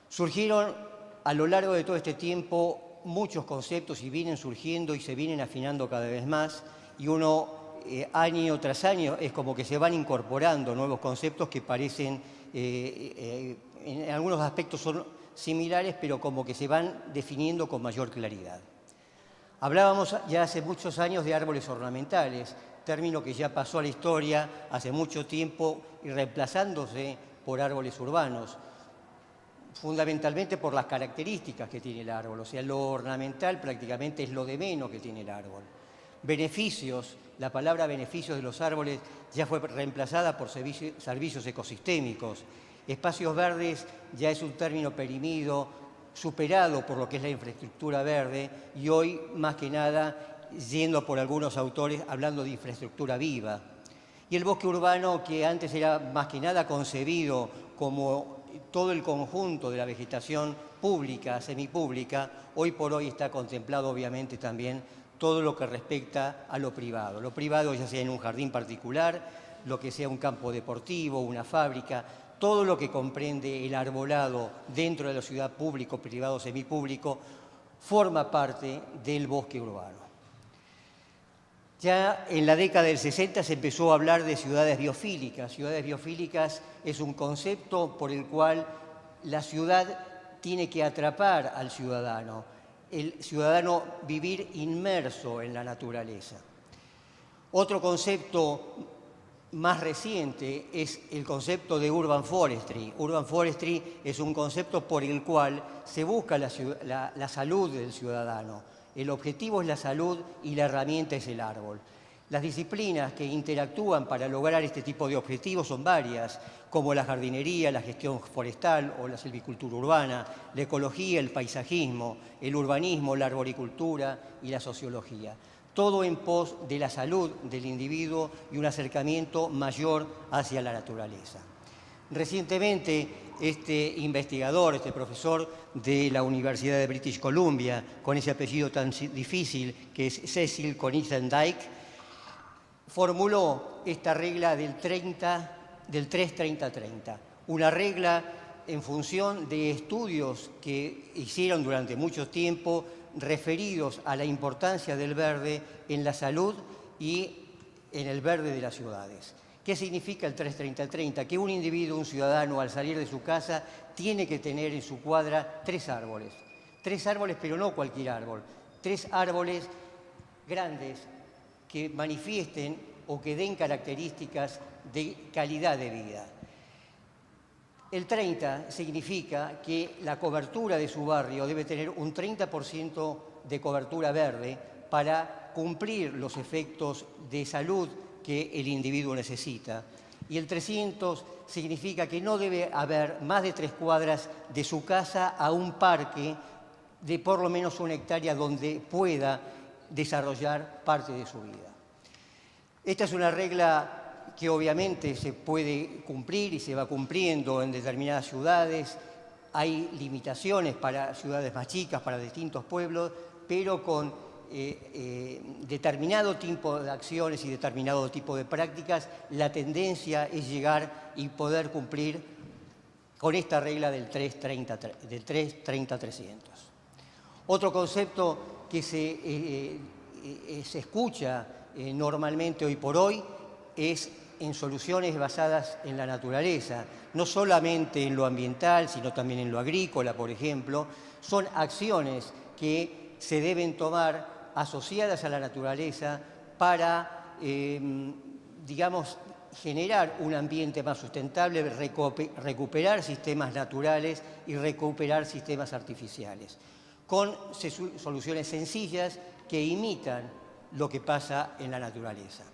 Surgieron a lo largo de todo este tiempo muchos conceptos y vienen surgiendo y se vienen afinando cada vez más y uno año tras año es como que se van incorporando nuevos conceptos que parecen, en algunos aspectos son similares, pero como que se van definiendo con mayor claridad. Hablábamos ya hace muchos años de árboles ornamentales, término que ya pasó a la historia hace mucho tiempo y reemplazándose por árboles urbanos, fundamentalmente por las características que tiene el árbol, o sea, lo ornamental prácticamente es lo de menos que tiene el árbol. Beneficios, la palabra beneficios de los árboles ya fue reemplazada por servicios ecosistémicos. Espacios verdes ya es un término perimido, superado por lo que es la infraestructura verde y hoy, más que nada, yendo por algunos autores, hablando de infraestructura viva. Y el bosque urbano, que antes era más que nada concebido como todo el conjunto de la vegetación pública, semipública, hoy por hoy está contemplado obviamente también todo lo que respecta a lo privado. Lo privado ya sea en un jardín particular, lo que sea un campo deportivo, una fábrica, todo lo que comprende el arbolado dentro de la ciudad público, privado, semipúblico, forma parte del bosque urbano. Ya en la década del 60 se empezó a hablar de ciudades biofílicas. Ciudades biofílicas es un concepto por el cual la ciudad tiene que atrapar al ciudadano, el ciudadano vivir inmerso en la naturaleza. Otro concepto más reciente es el concepto de urban forestry. Urban forestry es un concepto por el cual se busca la salud del ciudadano. El objetivo es la salud y la herramienta es el árbol. Las disciplinas que interactúan para lograr este tipo de objetivos son varias, como la jardinería, la gestión forestal o la silvicultura urbana, la ecología, el paisajismo, el urbanismo, la arboricultura y la sociología. Todo en pos de la salud del individuo y un acercamiento mayor hacia la naturaleza. Recientemente, este investigador, este profesor de la Universidad de British Columbia, con ese apellido tan difícil que es Cecil Coniston-Dyke, formuló esta regla del 3-30-30, una regla en función de estudios que hicieron durante mucho tiempo referidos a la importancia del verde en la salud y en el verde de las ciudades. ¿Qué significa el 3-30-30? Que un individuo, un ciudadano, al salir de su casa, tiene que tener en su cuadra 3 árboles. 3 árboles, pero no cualquier árbol. 3 árboles grandes que manifiesten o que den características de calidad de vida. El 30 significa que la cobertura de su barrio debe tener un 30% de cobertura verde para cumplir los efectos de salud que el individuo necesita. Y el 300 significa que no debe haber más de 3 cuadras de su casa a un parque de por lo menos 1 hectárea donde pueda desarrollar parte de su vida. Esta es una regla que obviamente se puede cumplir y se va cumpliendo en determinadas ciudades. Hay limitaciones para ciudades más chicas, para distintos pueblos, pero con determinado tipo de acciones y determinado tipo de prácticas, la tendencia es llegar y poder cumplir con esta regla del 3-30-300. Otro concepto que se escucha normalmente hoy por hoy es en soluciones basadas en la naturaleza, no solamente en lo ambiental, sino también en lo agrícola, por ejemplo. Son acciones que se deben tomar asociadas a la naturaleza para, digamos, generar un ambiente más sustentable, recuperar sistemas naturales y recuperar sistemas artificiales, con soluciones sencillas que imitan lo que pasa en la naturaleza.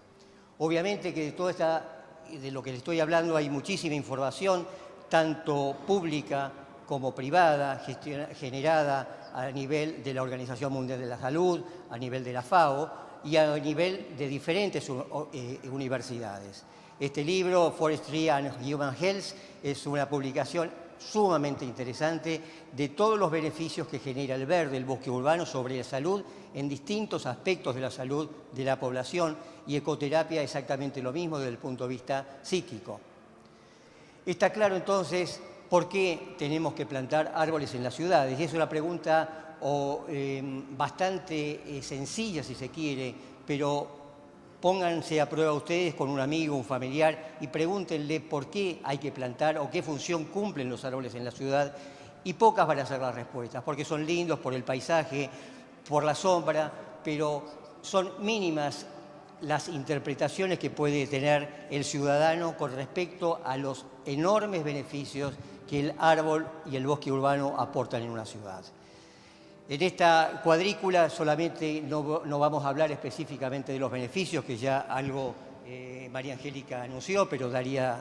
Obviamente que de lo que le estoy hablando hay muchísima información, tanto pública como privada, generada a nivel de la Organización Mundial de la Salud, a nivel de la FAO y a nivel de diferentes universidades. Este libro, Forestry and Human Health, es una publicación sumamente interesante de todos los beneficios que genera el verde, el bosque urbano, sobre la salud en distintos aspectos de la salud de la población, y ecoterapia exactamente lo mismo desde el punto de vista psíquico. Está claro entonces por qué tenemos que plantar árboles en las ciudades, y es una pregunta bastante sencilla si se quiere, pero pónganse a prueba ustedes con un amigo, un familiar, y pregúntenle por qué hay que plantar o qué función cumplen los árboles en la ciudad, y pocas van a ser las respuestas, porque son lindos por el paisaje, por la sombra, pero son mínimas las interpretaciones que puede tener el ciudadano con respecto a los enormes beneficios que el árbol y el bosque urbano aportan en una ciudad. En esta cuadrícula solamente no vamos a hablar específicamente de los beneficios, que ya algo María Angélica anunció, pero daría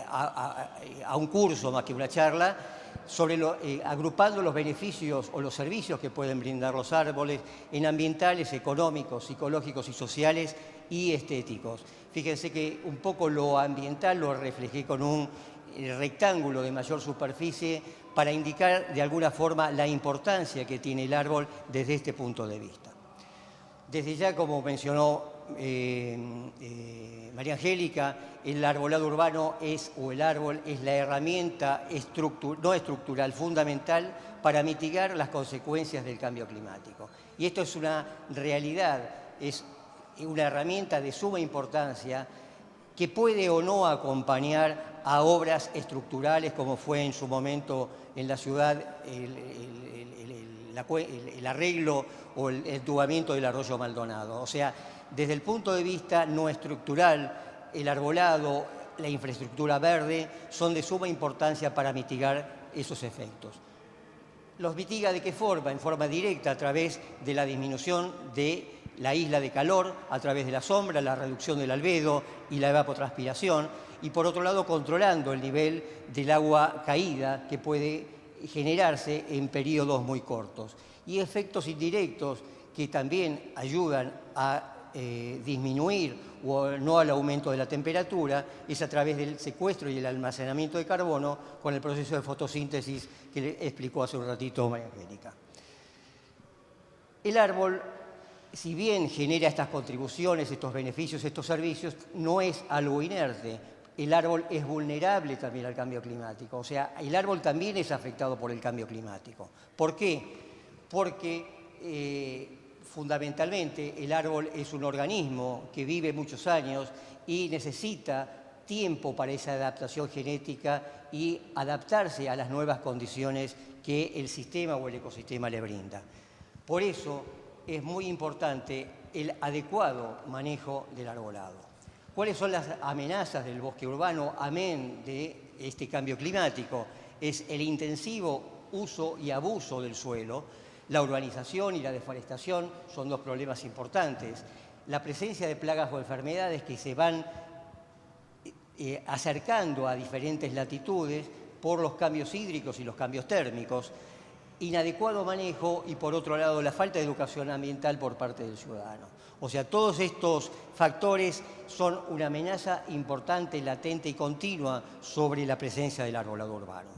a un curso más que una charla, agrupando los beneficios o los servicios que pueden brindar los árboles en ambientales, económicos, psicológicos y sociales y estéticos. Fíjense que un poco lo ambiental lo reflejé con un rectángulo de mayor superficie para indicar de alguna forma la importancia que tiene el árbol desde este punto de vista. Desde ya, como mencionó María Angélica, el arbolado urbano el árbol es la herramienta no estructural, fundamental para mitigar las consecuencias del cambio climático. Y esto es una realidad, es una herramienta de suma importancia que puede o no acompañar a obras estructurales, como fue en su momento en la ciudad el arreglo o el entubamiento del arroyo Maldonado. O sea, desde el punto de vista no estructural, el arbolado, la infraestructura verde son de suma importancia para mitigar esos efectos. ¿Los mitiga de qué forma? En forma directa, a través de la disminución de la isla de calor, a través de la sombra, la reducción del albedo y la evapotranspiración, y por otro lado controlando el nivel del agua caída que puede generarse en periodos muy cortos. Y efectos indirectos que también ayudan a disminuir o no al aumento de la temperatura, es a través del secuestro y el almacenamiento de carbono con el proceso de fotosíntesis que le explicó hace un ratito María Angélica. El árbol, si bien genera estas contribuciones, estos beneficios, estos servicios, no es algo inerte. El árbol es vulnerable también al cambio climático. O sea, el árbol también es afectado por el cambio climático. ¿Por qué? Porque fundamentalmente el árbol es un organismo que vive muchos años y necesita tiempo para esa adaptación genética y adaptarse a las nuevas condiciones que el sistema o el ecosistema le brinda. Por eso es muy importante el adecuado manejo del arbolado. ¿Cuáles son las amenazas del bosque urbano, amén de este cambio climático? Es el intensivo uso y abuso del suelo. La urbanización y la deforestación son dos problemas importantes. La presencia de plagas o enfermedades que se van acercando a diferentes latitudes por los cambios hídricos y los cambios térmicos. Inadecuado manejo y, por otro lado, la falta de educación ambiental por parte del ciudadano. O sea, todos estos factores son una amenaza importante, latente y continua sobre la presencia del arbolado urbano.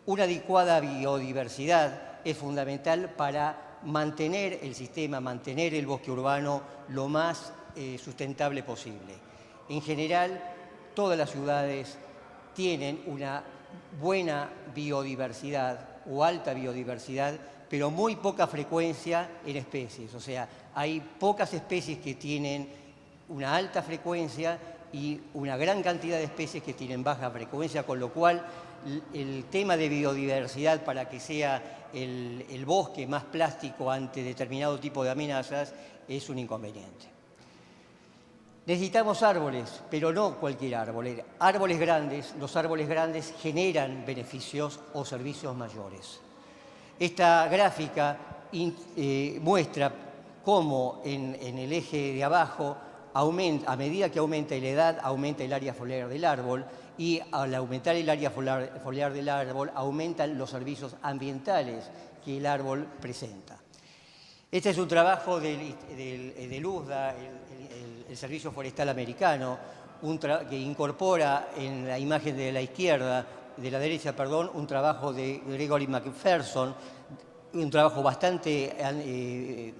Una adecuada biodiversidad es fundamental para mantener el sistema, mantener el bosque urbano lo más sustentable posible. En general, todas las ciudades tienen una buena biodiversidad o alta biodiversidad, pero muy poca frecuencia en especies. O sea, hay pocas especies que tienen una alta frecuencia y una gran cantidad de especies que tienen baja frecuencia, con lo cual el tema de biodiversidad, para que sea el bosque más plástico ante determinado tipo de amenazas, es un inconveniente. Necesitamos árboles, pero no cualquier árbol. Árboles grandes, los árboles grandes generan beneficios o servicios mayores. Esta gráfica muestra cómo en el eje de abajo, a medida que aumenta la edad, aumenta el área foliar del árbol, y al aumentar el área foliar del árbol aumentan los servicios ambientales que el árbol presenta. Este es un trabajo del USDA, el Servicio Forestal Americano, que incorpora en la imagen de la derecha, un trabajo de Gregory McPherson, un trabajo bastante,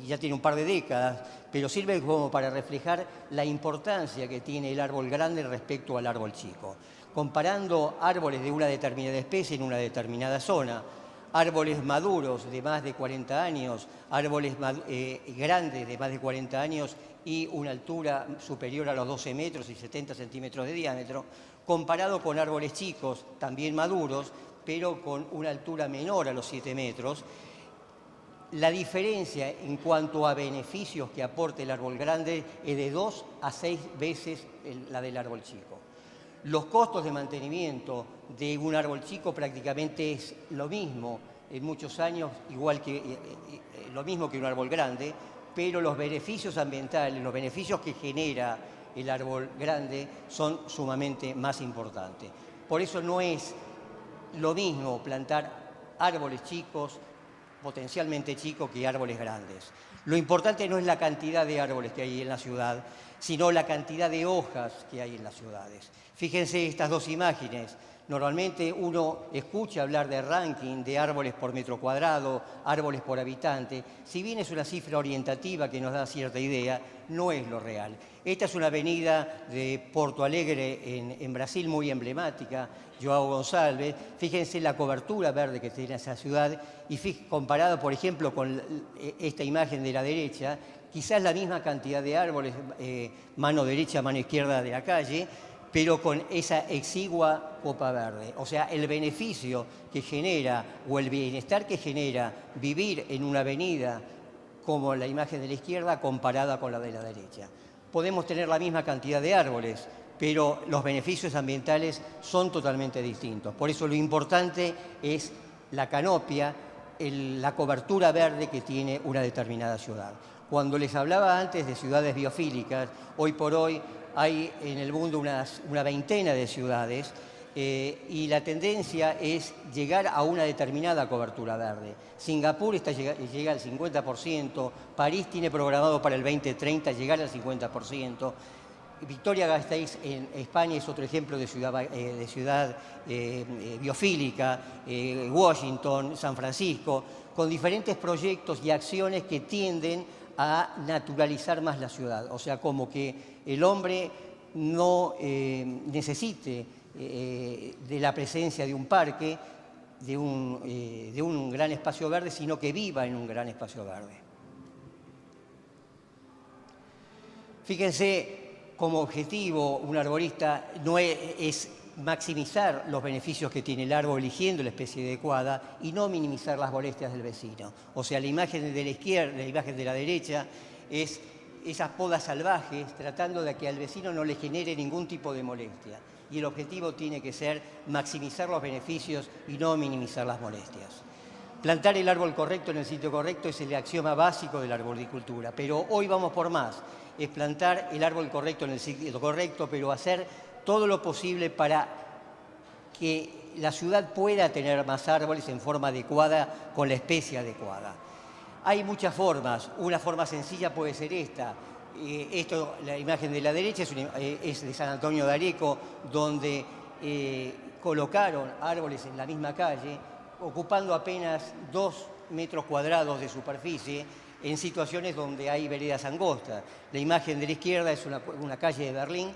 ya tiene un par de décadas, pero sirve como para reflejar la importancia que tiene el árbol grande respecto al árbol chico, comparando árboles de una determinada especie en una determinada zona, árboles maduros de más de 40 años, árboles grandes de más de 40 años y una altura superior a los 12 metros y 70 centímetros de diámetro, comparado con árboles chicos, también maduros, pero con una altura menor a los 7 metros. La diferencia en cuanto a beneficios que aporta el árbol grande es de 2 a 6 veces la del árbol chico. Los costos de mantenimiento de un árbol chico prácticamente es lo mismo en muchos años, lo mismo que un árbol grande, pero los beneficios ambientales, los beneficios que genera el árbol grande son sumamente más importantes. Por eso no es lo mismo plantar árboles chicos, potencialmente chicos, que árboles grandes. Lo importante no es la cantidad de árboles que hay en la ciudad, sino la cantidad de hojas que hay en las ciudades. Fíjense estas dos imágenes. Normalmente uno escucha hablar de ranking de árboles por metro cuadrado, árboles por habitante. Si bien es una cifra orientativa que nos da cierta idea, no es lo real. Esta es una avenida de Porto Alegre en Brasil muy emblemática, João Gonçalves. Fíjense la cobertura verde que tiene esa ciudad y comparado, por ejemplo, con esta imagen de la derecha, quizás la misma cantidad de árboles, mano derecha, mano izquierda de la calle, pero con esa exigua copa verde. O sea, el beneficio que genera o el bienestar que genera vivir en una avenida como la imagen de la izquierda comparada con la de la derecha. Podemos tener la misma cantidad de árboles, pero los beneficios ambientales son totalmente distintos. Por eso lo importante es la canopia, la cobertura verde que tiene una determinada ciudad. Cuando les hablaba antes de ciudades biofílicas, hoy por hoy hay en el mundo una veintena de ciudades y la tendencia es llegar a una determinada cobertura verde. Singapur llega al 50%, París tiene programado para el 2030 llegar al 50%, Vitoria-Gasteiz en España es otro ejemplo de ciudad biofílica, Washington, San Francisco, con diferentes proyectos y acciones que tienden a naturalizar más la ciudad, o sea, como que el hombre no necesite de la presencia de un parque, de un gran espacio verde, sino que viva en un gran espacio verde. Fíjense, como objetivo, un arborista no es maximizar los beneficios que tiene el árbol eligiendo la especie adecuada y no minimizar las molestias del vecino. O sea, la imagen de la izquierda, la imagen de la derecha es esas podas salvajes tratando de que al vecino no le genere ningún tipo de molestia. Y el objetivo tiene que ser maximizar los beneficios y no minimizar las molestias. Plantar el árbol correcto en el sitio correcto es el axioma básico de la arboricultura, pero hoy vamos por más. Es plantar el árbol correcto en el sitio correcto, pero hacer todo lo posible para que la ciudad pueda tener más árboles en forma adecuada, con la especie adecuada. Hay muchas formas. Una forma sencilla puede ser esta. La imagen de la derecha es de San Antonio de Areco, donde colocaron árboles en la misma calle, ocupando apenas 2 metros cuadrados de superficie, en situaciones donde hay veredas angostas. La imagen de la izquierda es una calle de Berlín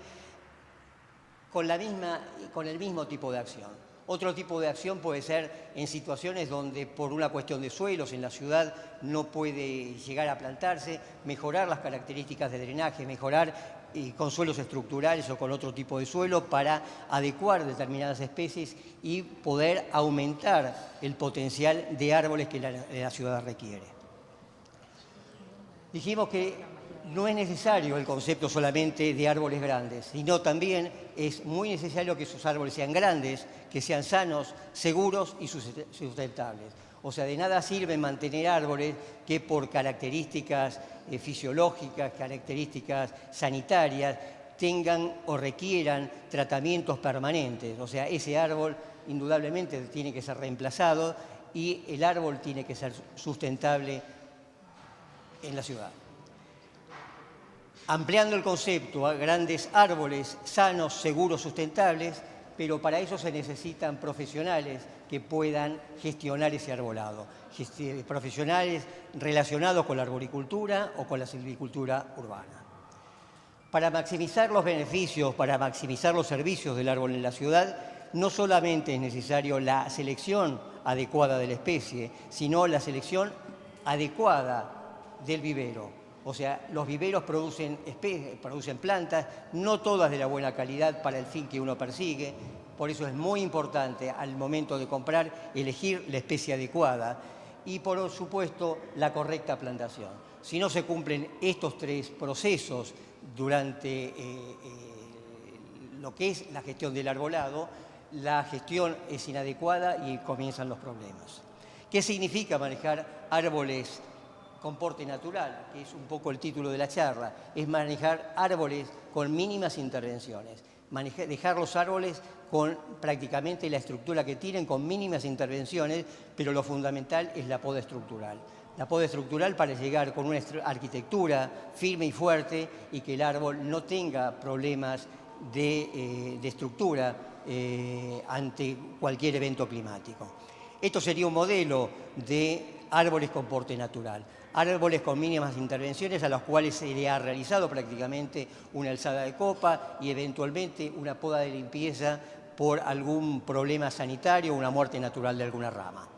con el mismo tipo de acción. Otro tipo de acción puede ser en situaciones donde por una cuestión de suelos en la ciudad no puede llegar a plantarse, mejorar las características de drenaje, mejorar con suelos estructurales o con otro tipo de suelo para adecuar determinadas especies y poder aumentar el potencial de árboles que la ciudad requiere. Dijimos que no es necesario el concepto solamente de árboles grandes, sino también es muy necesario que esos árboles sean grandes, que sean sanos, seguros y sustentables. O sea, de nada sirve mantener árboles que por características fisiológicas, características sanitarias, tengan o requieran tratamientos permanentes. O sea, ese árbol indudablemente tiene que ser reemplazado y el árbol tiene que ser sustentable en la ciudad. Ampliando el concepto a grandes árboles sanos, seguros, sustentables, pero para eso se necesitan profesionales que puedan gestionar ese arbolado. Profesionales relacionados con la arboricultura o con la silvicultura urbana. Para maximizar los beneficios, para maximizar los servicios del árbol en la ciudad, no solamente es necesario la selección adecuada de la especie, sino la selección adecuada del vivero. O sea, los viveros producen plantas, no todas de la buena calidad para el fin que uno persigue. Por eso es muy importante al momento de comprar elegir la especie adecuada y, por supuesto, la correcta plantación. Si no se cumplen estos tres procesos durante lo que es la gestión del arbolado, la gestión es inadecuada y comienzan los problemas. ¿Qué significa manejar árboles con porte natural? Que es un poco el título de la charla. Es manejar árboles con mínimas intervenciones. Dejar los árboles con prácticamente la estructura que tienen, con mínimas intervenciones, pero lo fundamental es la poda estructural. La poda estructural para llegar con una arquitectura firme y fuerte y que el árbol no tenga problemas de estructura ante cualquier evento climático. Esto sería un modelo de árboles con porte natural. Árboles con mínimas intervenciones a los cuales se le ha realizado prácticamente una alzada de copa y eventualmente una poda de limpieza por algún problema sanitario o una muerte natural de alguna rama.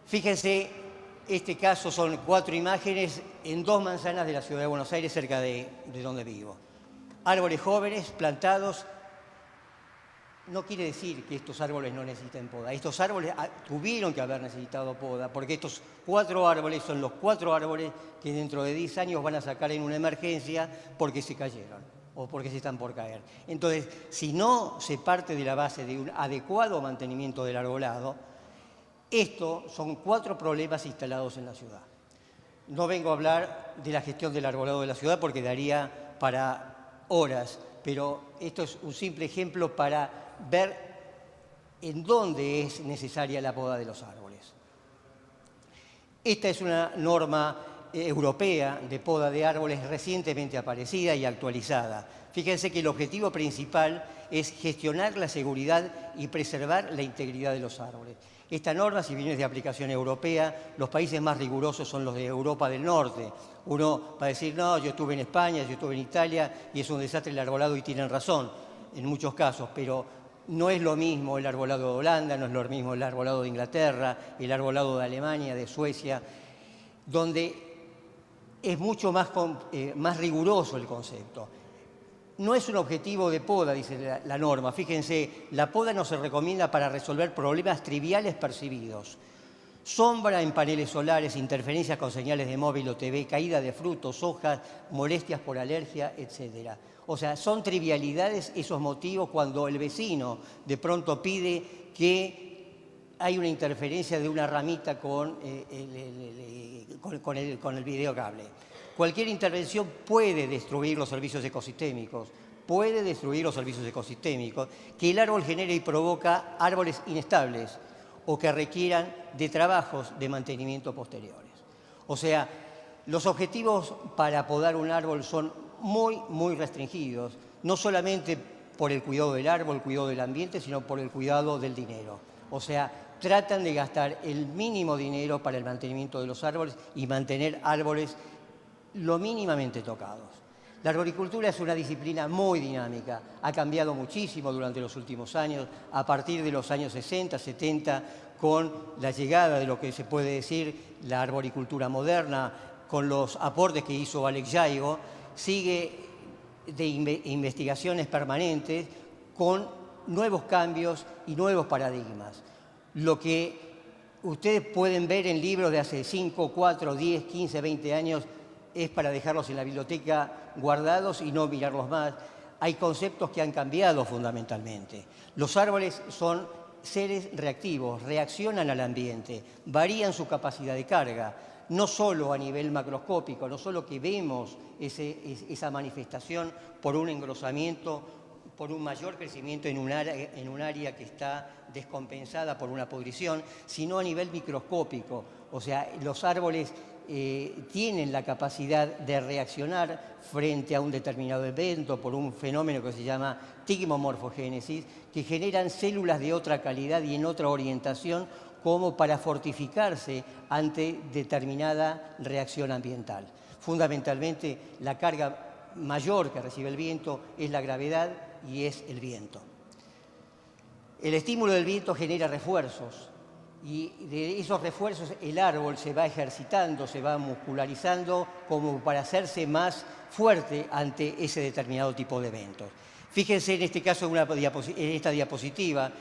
Fíjense, este caso son 4 imágenes en 2 manzanas de la ciudad de Buenos Aires, cerca de donde vivo. Árboles jóvenes plantados. No quiere decir que estos árboles no necesiten poda. Estos árboles tuvieron que haber necesitado poda, porque estos 4 árboles son los 4 árboles que dentro de 10 años van a sacar en una emergencia porque se cayeron o porque se están por caer. Entonces, si no se parte de la base de un adecuado mantenimiento del arbolado, estos son 4 problemas instalados en la ciudad. No vengo a hablar de la gestión del arbolado de la ciudad porque daría para horas, pero esto es un simple ejemplo para ver en dónde es necesaria la poda de los árboles. Esta es una norma europea de poda de árboles recientemente aparecida y actualizada. Fíjense que el objetivo principal es gestionar la seguridad y preservar la integridad de los árboles. Esta norma, si bien es de aplicación europea, los países más rigurosos son los de Europa del Norte. Uno va a decir, no, yo estuve en España, yo estuve en Italia y es un desastre el arbolado, y tienen razón en muchos casos, pero no es lo mismo el arbolado de Holanda, no es lo mismo el arbolado de Inglaterra, el arbolado de Alemania, de Suecia, donde es mucho más riguroso el concepto. No es un objetivo de poda, dice la norma. Fíjense, la poda no se recomienda para resolver problemas triviales percibidos. Sombra en paneles solares, interferencias con señales de móvil o TV, caída de frutos, hojas, molestias por alergia, etc. O sea, son trivialidades esos motivos cuando el vecino de pronto pide que hay una interferencia de una ramita con el videocable. Cualquier intervención puede destruir los servicios ecosistémicos, que el árbol genera y provoca árboles inestables o que requieran de trabajos de mantenimiento posteriores. O sea, los objetivos para podar un árbol son muy restringidos, no solamente por el cuidado del árbol, el cuidado del ambiente, sino por el cuidado del dinero. O sea, tratan de gastar el mínimo dinero para el mantenimiento de los árboles y mantener árboles lo mínimamente tocados. La arboricultura es una disciplina muy dinámica, ha cambiado muchísimo durante los últimos años, a partir de los años 60, 70, con la llegada de lo que se puede decir la arboricultura moderna, con los aportes que hizo Alex Jaigo, sigue de investigaciones permanentes con nuevos cambios y nuevos paradigmas. Lo que ustedes pueden ver en libros de hace 5, 4, 10, 15, 20 años es para dejarlos en la biblioteca guardados y no mirarlos más. Hay conceptos que han cambiado fundamentalmente. Los árboles son seres reactivos, reaccionan al ambiente, varían su capacidad de carga. no solo a nivel macroscópico, no solo que vemos esa manifestación por un engrosamiento, por un mayor crecimiento en un área que está descompensada por una pudrición, sino a nivel microscópico. O sea, los árboles tienen la capacidad de reaccionar frente a un determinado evento por un fenómeno que se llama tigmomorfogénesis, que generan células de otra calidad y en otra orientación como para fortificarse ante determinada reacción ambiental. Fundamentalmente, la carga mayor que recibe el viento es la gravedad y es el viento. El estímulo del viento genera refuerzos y de esos refuerzos el árbol se va ejercitando, se va muscularizando como para hacerse más fuerte ante ese determinado tipo de eventos. Fíjense en este caso, en esta diapositiva,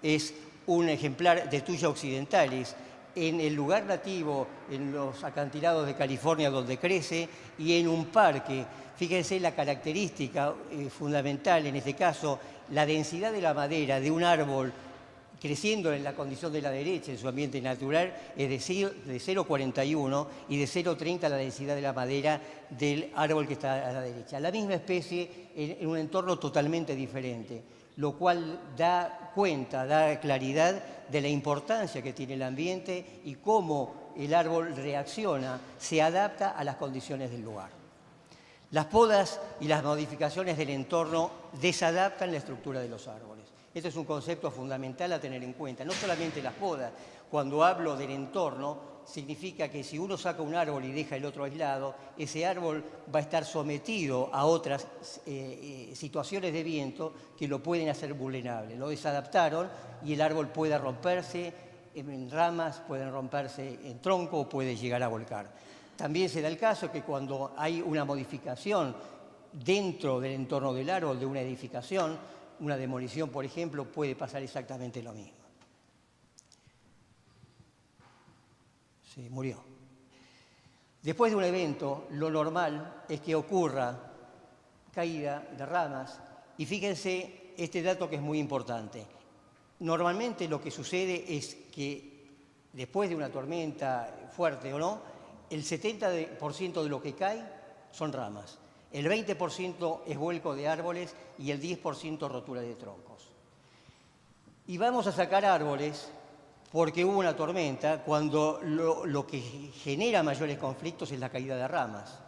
es un ejemplar de Thuya occidentalis, en el lugar nativo, en los acantilados de California donde crece, y en un parque. Fíjense la característica fundamental, en este caso, la densidad de la madera de un árbol creciendo en la condición de la derecha, en su ambiente natural, es de 0,41 y de 0,30 la densidad de la madera del árbol que está a la derecha. La misma especie en un entorno totalmente diferente, lo cual da cuenta, da claridad de la importancia que tiene el ambiente y cómo el árbol reacciona, se adapta a las condiciones del lugar. Las podas y las modificaciones del entorno desadaptan la estructura de los árboles. Este es un concepto fundamental a tener en cuenta. No solamente las podas. Cuando hablo del entorno, significa que si uno saca un árbol y deja el otro aislado, ese árbol va a estar sometido a otras situaciones de viento que lo pueden hacer vulnerable. Lo desadaptaron y el árbol puede romperse en ramas, puede romperse en tronco o puede llegar a volcar. También se da el caso que cuando hay una modificación dentro del entorno del árbol, de una edificación, una demolición, por ejemplo, puede pasar exactamente lo mismo. Sí, murió. Después de un evento, lo normal es que ocurra caída de ramas. Y fíjense este dato que es muy importante. Normalmente lo que sucede es que después de una tormenta fuerte o no, el 70% de lo que cae son ramas. El 20% es vuelco de árboles y el 10% rotura de troncos. Y vamos a sacar árboles porque hubo una tormenta cuando lo que genera mayores conflictos es la caída de ramas.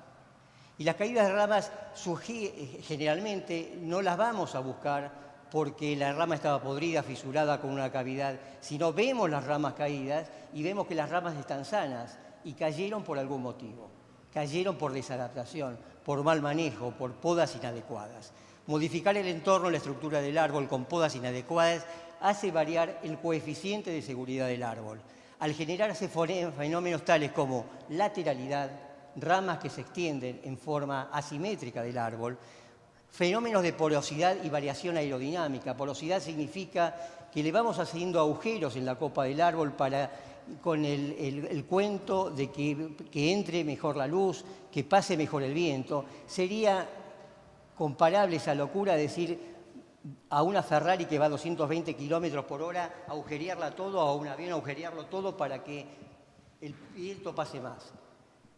Y las caídas de ramas generalmente no las vamos a buscar porque la rama estaba podrida, fisurada con una cavidad, sino vemos las ramas caídas y vemos que las ramas están sanas y cayeron por algún motivo. Cayeron por desadaptación, por mal manejo, por podas inadecuadas. Modificar el entorno, la estructura del árbol con podas inadecuadas hace variar el coeficiente de seguridad del árbol. Al generarse fenómenos tales como lateralidad, ramas que se extienden en forma asimétrica del árbol, fenómenos de porosidad y variación aerodinámica. Porosidad significa que le vamos haciendo agujeros en la copa del árbol con el cuento de que entre mejor la luz, que pase mejor el viento. Sería comparable esa locura decir a una Ferrari que va a 220 kilómetros por hora, agujerearla todo, a un avión agujerearlo todo para que el viento pase más.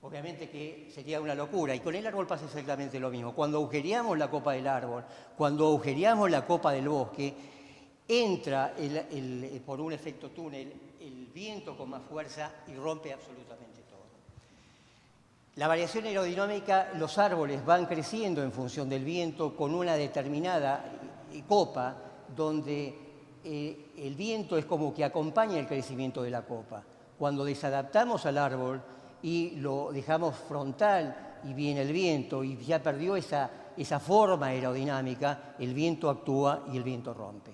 Obviamente que sería una locura. Y con el árbol pasa exactamente lo mismo. Cuando agujereamos la copa del árbol, cuando agujereamos la copa del bosque, entra por un efecto túnel el viento con más fuerza y rompe absolutamente todo. La variación aerodinámica, los árboles van creciendo en función del viento con una determinada copa donde el viento es como que acompaña el crecimiento de la copa. Cuando desadaptamos al árbol y lo dejamos frontal y viene el viento y ya perdió esa forma aerodinámica, el viento actúa y el viento rompe.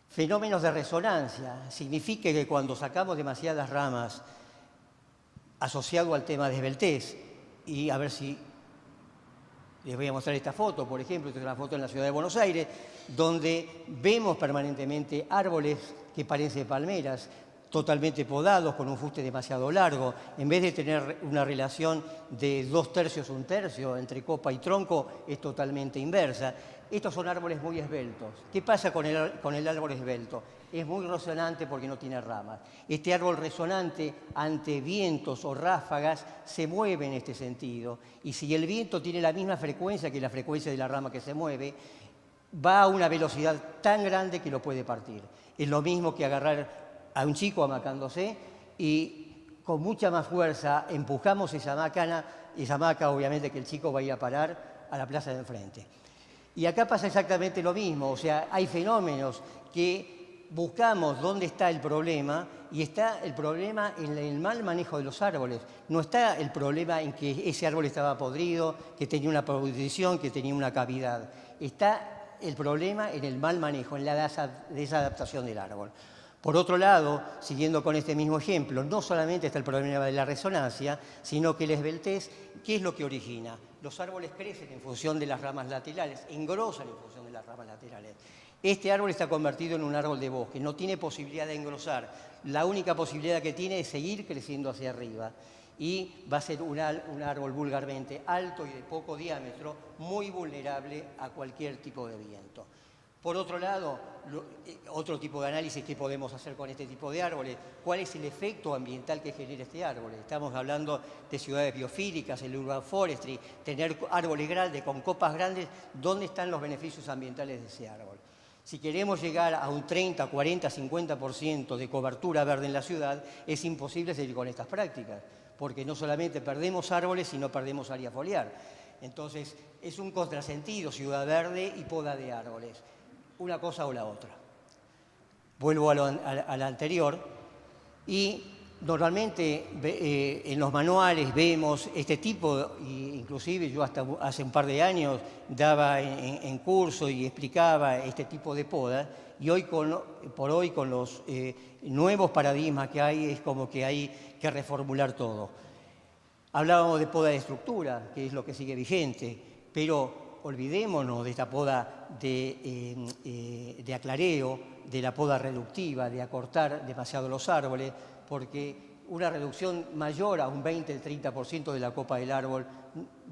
Fenómenos de resonancia. Significa que cuando sacamos demasiadas ramas asociado al tema de esbeltez, y a ver si les voy a mostrar esta foto, por ejemplo, esta es una foto en la ciudad de Buenos Aires, donde vemos permanentemente árboles que parecen palmeras, totalmente podados, con un fuste demasiado largo. En vez de tener una relación de 2/3, 1/3 entre copa y tronco, es totalmente inversa. Estos son árboles muy esbeltos. ¿Qué pasa con el árbol esbelto? Es muy resonante porque no tiene ramas. Este árbol resonante ante vientos o ráfagas se mueve en este sentido. Y si el viento tiene la misma frecuencia que la frecuencia de la rama que se mueve, va a una velocidad tan grande que lo puede partir. Es lo mismo que agarrar a un chico amacándose y con mucha más fuerza empujamos esa hamaca obviamente que el chico va a ir a parar a la plaza de enfrente. Y acá pasa exactamente lo mismo, o sea, hay fenómenos que buscamos dónde está el problema y está el problema en el mal manejo de los árboles. No está el problema en que ese árbol estaba podrido, que tenía una pudrición, que tenía una cavidad. Está el problema en el mal manejo, en la desadaptación del árbol. Por otro lado, siguiendo con este mismo ejemplo, no solamente está el problema de la resonancia, sino que la esbeltez, ¿qué es lo que origina? Los árboles crecen en función de las ramas laterales, engrosan en función de las ramas laterales. Este árbol está convertido en un árbol de bosque, no tiene posibilidad de engrosar. La única posibilidad que tiene es seguir creciendo hacia arriba. Y va a ser un árbol vulgarmente alto y de poco diámetro, muy vulnerable a cualquier tipo de viento. Por otro lado, otro tipo de análisis que podemos hacer con este tipo de árboles, ¿cuál es el efecto ambiental que genera este árbol? Estamos hablando de ciudades biofílicas, el urban forestry, tener árboles grandes, con copas grandes, ¿dónde están los beneficios ambientales de ese árbol? Si queremos llegar a un 30, 40, 50% de cobertura verde en la ciudad, es imposible seguir con estas prácticas, porque no solamente perdemos árboles, sino perdemos área foliar. Entonces, es un contrasentido ciudad verde y poda de árboles. Una cosa o la otra. Vuelvo a la anterior y normalmente en los manuales vemos este tipo, inclusive yo hasta hace un par de años daba en curso y explicaba este tipo de poda y hoy por hoy con los nuevos paradigmas que hay es como que hay que reformular todo. Hablábamos de poda de estructura, que es lo que sigue vigente, pero olvidémonos de esta poda de aclareo, de la poda reductiva, de acortar demasiado los árboles, porque una reducción mayor a un 20, 30% de la copa del árbol,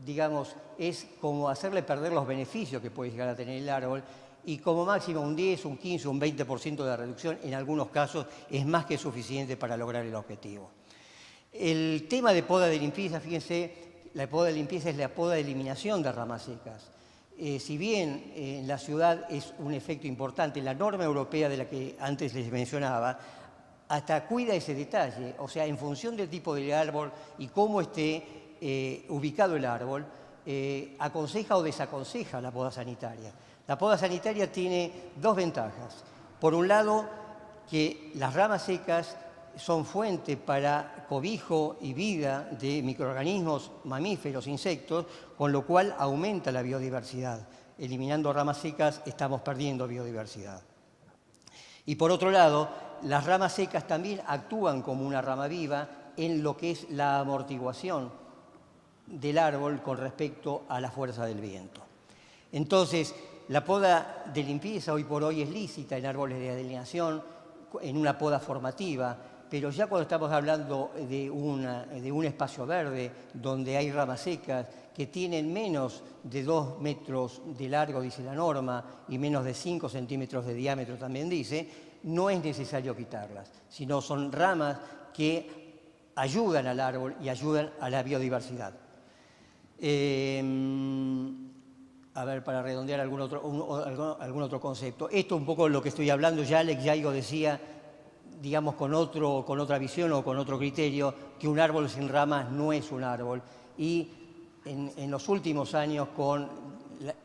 digamos, es como hacerle perder los beneficios que puede llegar a tener el árbol, y como máximo un 10, un 15, un 20% de reducción, en algunos casos, es más que suficiente para lograr el objetivo. El tema de poda de limpieza, fíjense, la poda de limpieza es la poda de eliminación de ramas secas. Si bien en la ciudad es un efecto importante, la norma europea de la que antes les mencionaba, hasta cuida ese detalle, o sea, en función del tipo de árbol y cómo esté ubicado el árbol, aconseja o desaconseja la poda sanitaria. La poda sanitaria tiene dos ventajas. Por un lado, que las ramas secas son fuente para cobijo y vida de microorganismos, mamíferos, insectos, con lo cual aumenta la biodiversidad. Eliminando ramas secas estamos perdiendo biodiversidad. Y por otro lado, las ramas secas también actúan como una rama viva en lo que es la amortiguación del árbol con respecto a la fuerza del viento. Entonces, la poda de limpieza hoy por hoy es lícita en árboles de alineación, en una poda formativa, pero ya cuando estamos hablando de un espacio verde donde hay ramas secas que tienen menos de 2 metros de largo, dice la norma, y menos de 5 centímetros de diámetro también dice, no es necesario quitarlas, sino son ramas que ayudan al árbol y ayudan a la biodiversidad. A ver, para redondear algún otro concepto. Esto un poco lo que estoy hablando, ya Alex Yaigo decía, digamos, con otra visión o con otro criterio, que un árbol sin ramas no es un árbol. Y en los últimos años, con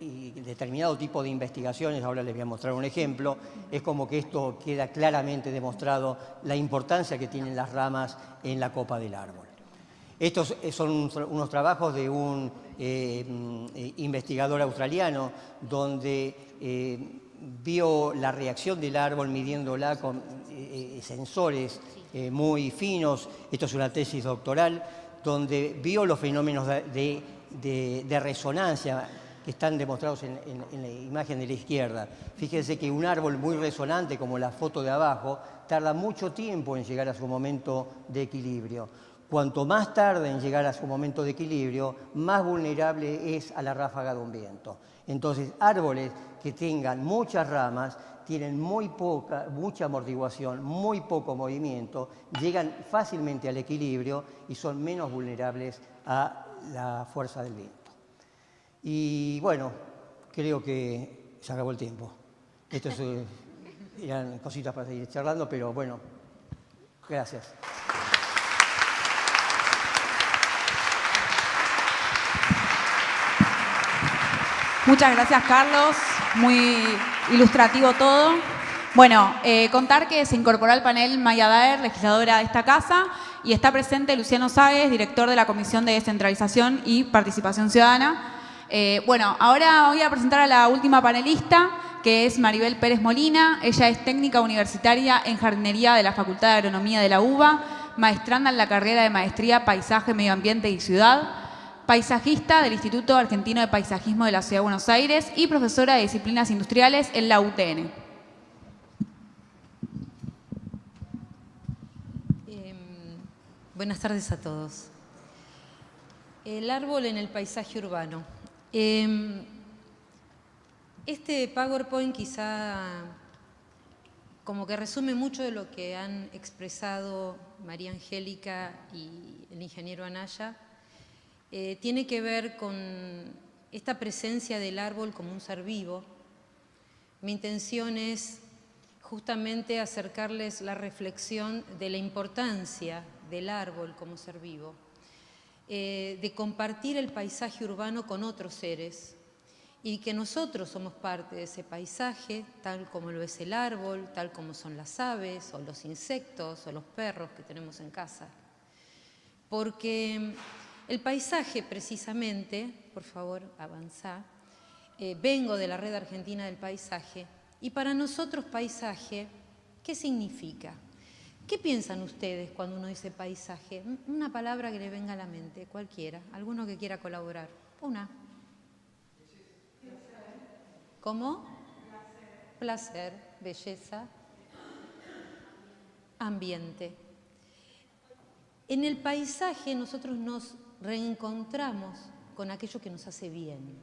determinado tipo de investigaciones, ahora les voy a mostrar un ejemplo, es como que esto queda claramente demostrado, la importancia que tienen las ramas en la copa del árbol. Estos son unos trabajos de un investigador australiano, donde vio la reacción del árbol midiéndola con sensores muy finos. Esto es una tesis doctoral, donde vio los fenómenos de resonancia que están demostrados en la imagen de la izquierda. Fíjense que un árbol muy resonante, como la foto de abajo, tarda mucho tiempo en llegar a su momento de equilibrio. Cuanto más tarde en llegar a su momento de equilibrio, más vulnerable es a la ráfaga de un viento. Entonces, árboles que tengan muchas ramas tienen mucha amortiguación, muy poco movimiento, llegan fácilmente al equilibrio y son menos vulnerables a la fuerza del viento. Y bueno, creo que se acabó el tiempo. Esto eran cositas para seguir charlando, pero bueno, gracias. Muchas gracias, Carlos. Muy ilustrativo todo. Bueno, contar que se incorporó al panel Maya Daer, legisladora de esta casa, y está presente Luciano Sáez, director de la Comisión de Descentralización y Participación Ciudadana. Bueno, ahora voy a presentar a la última panelista, que es Maribel Pérez Molina. Ella es técnica universitaria en jardinería de la Facultad de Agronomía de la UBA, maestranda en la carrera de Maestría Paisaje, Medio Ambiente y Ciudad, paisajista del Instituto Argentino de Paisajismo de la Ciudad de Buenos Aires y profesora de Disciplinas Industriales en la UTN. Buenas tardes a todos. El árbol en el paisaje urbano. Este PowerPoint quizá como que resume mucho de lo que han expresado María Angélica y el ingeniero Anaya. Tiene que ver con esta presencia del árbol como un ser vivo. Mi intención es justamente acercarles la reflexión de la importancia del árbol como ser vivo, de compartir el paisaje urbano con otros seres y que nosotros somos parte de ese paisaje, tal como lo es el árbol, tal como son las aves o los insectos o los perros que tenemos en casa. Porque el paisaje, precisamente, por favor, avanzá, vengo de la Red Argentina del Paisaje, y para nosotros paisaje, ¿qué significa? ¿Qué piensan ustedes cuando uno dice paisaje? Una palabra que le venga a la mente, cualquiera, alguno que quiera colaborar. Una. ¿Cómo? Placer, belleza, ambiente. En el paisaje nosotros nos reencontramos con aquello que nos hace bien.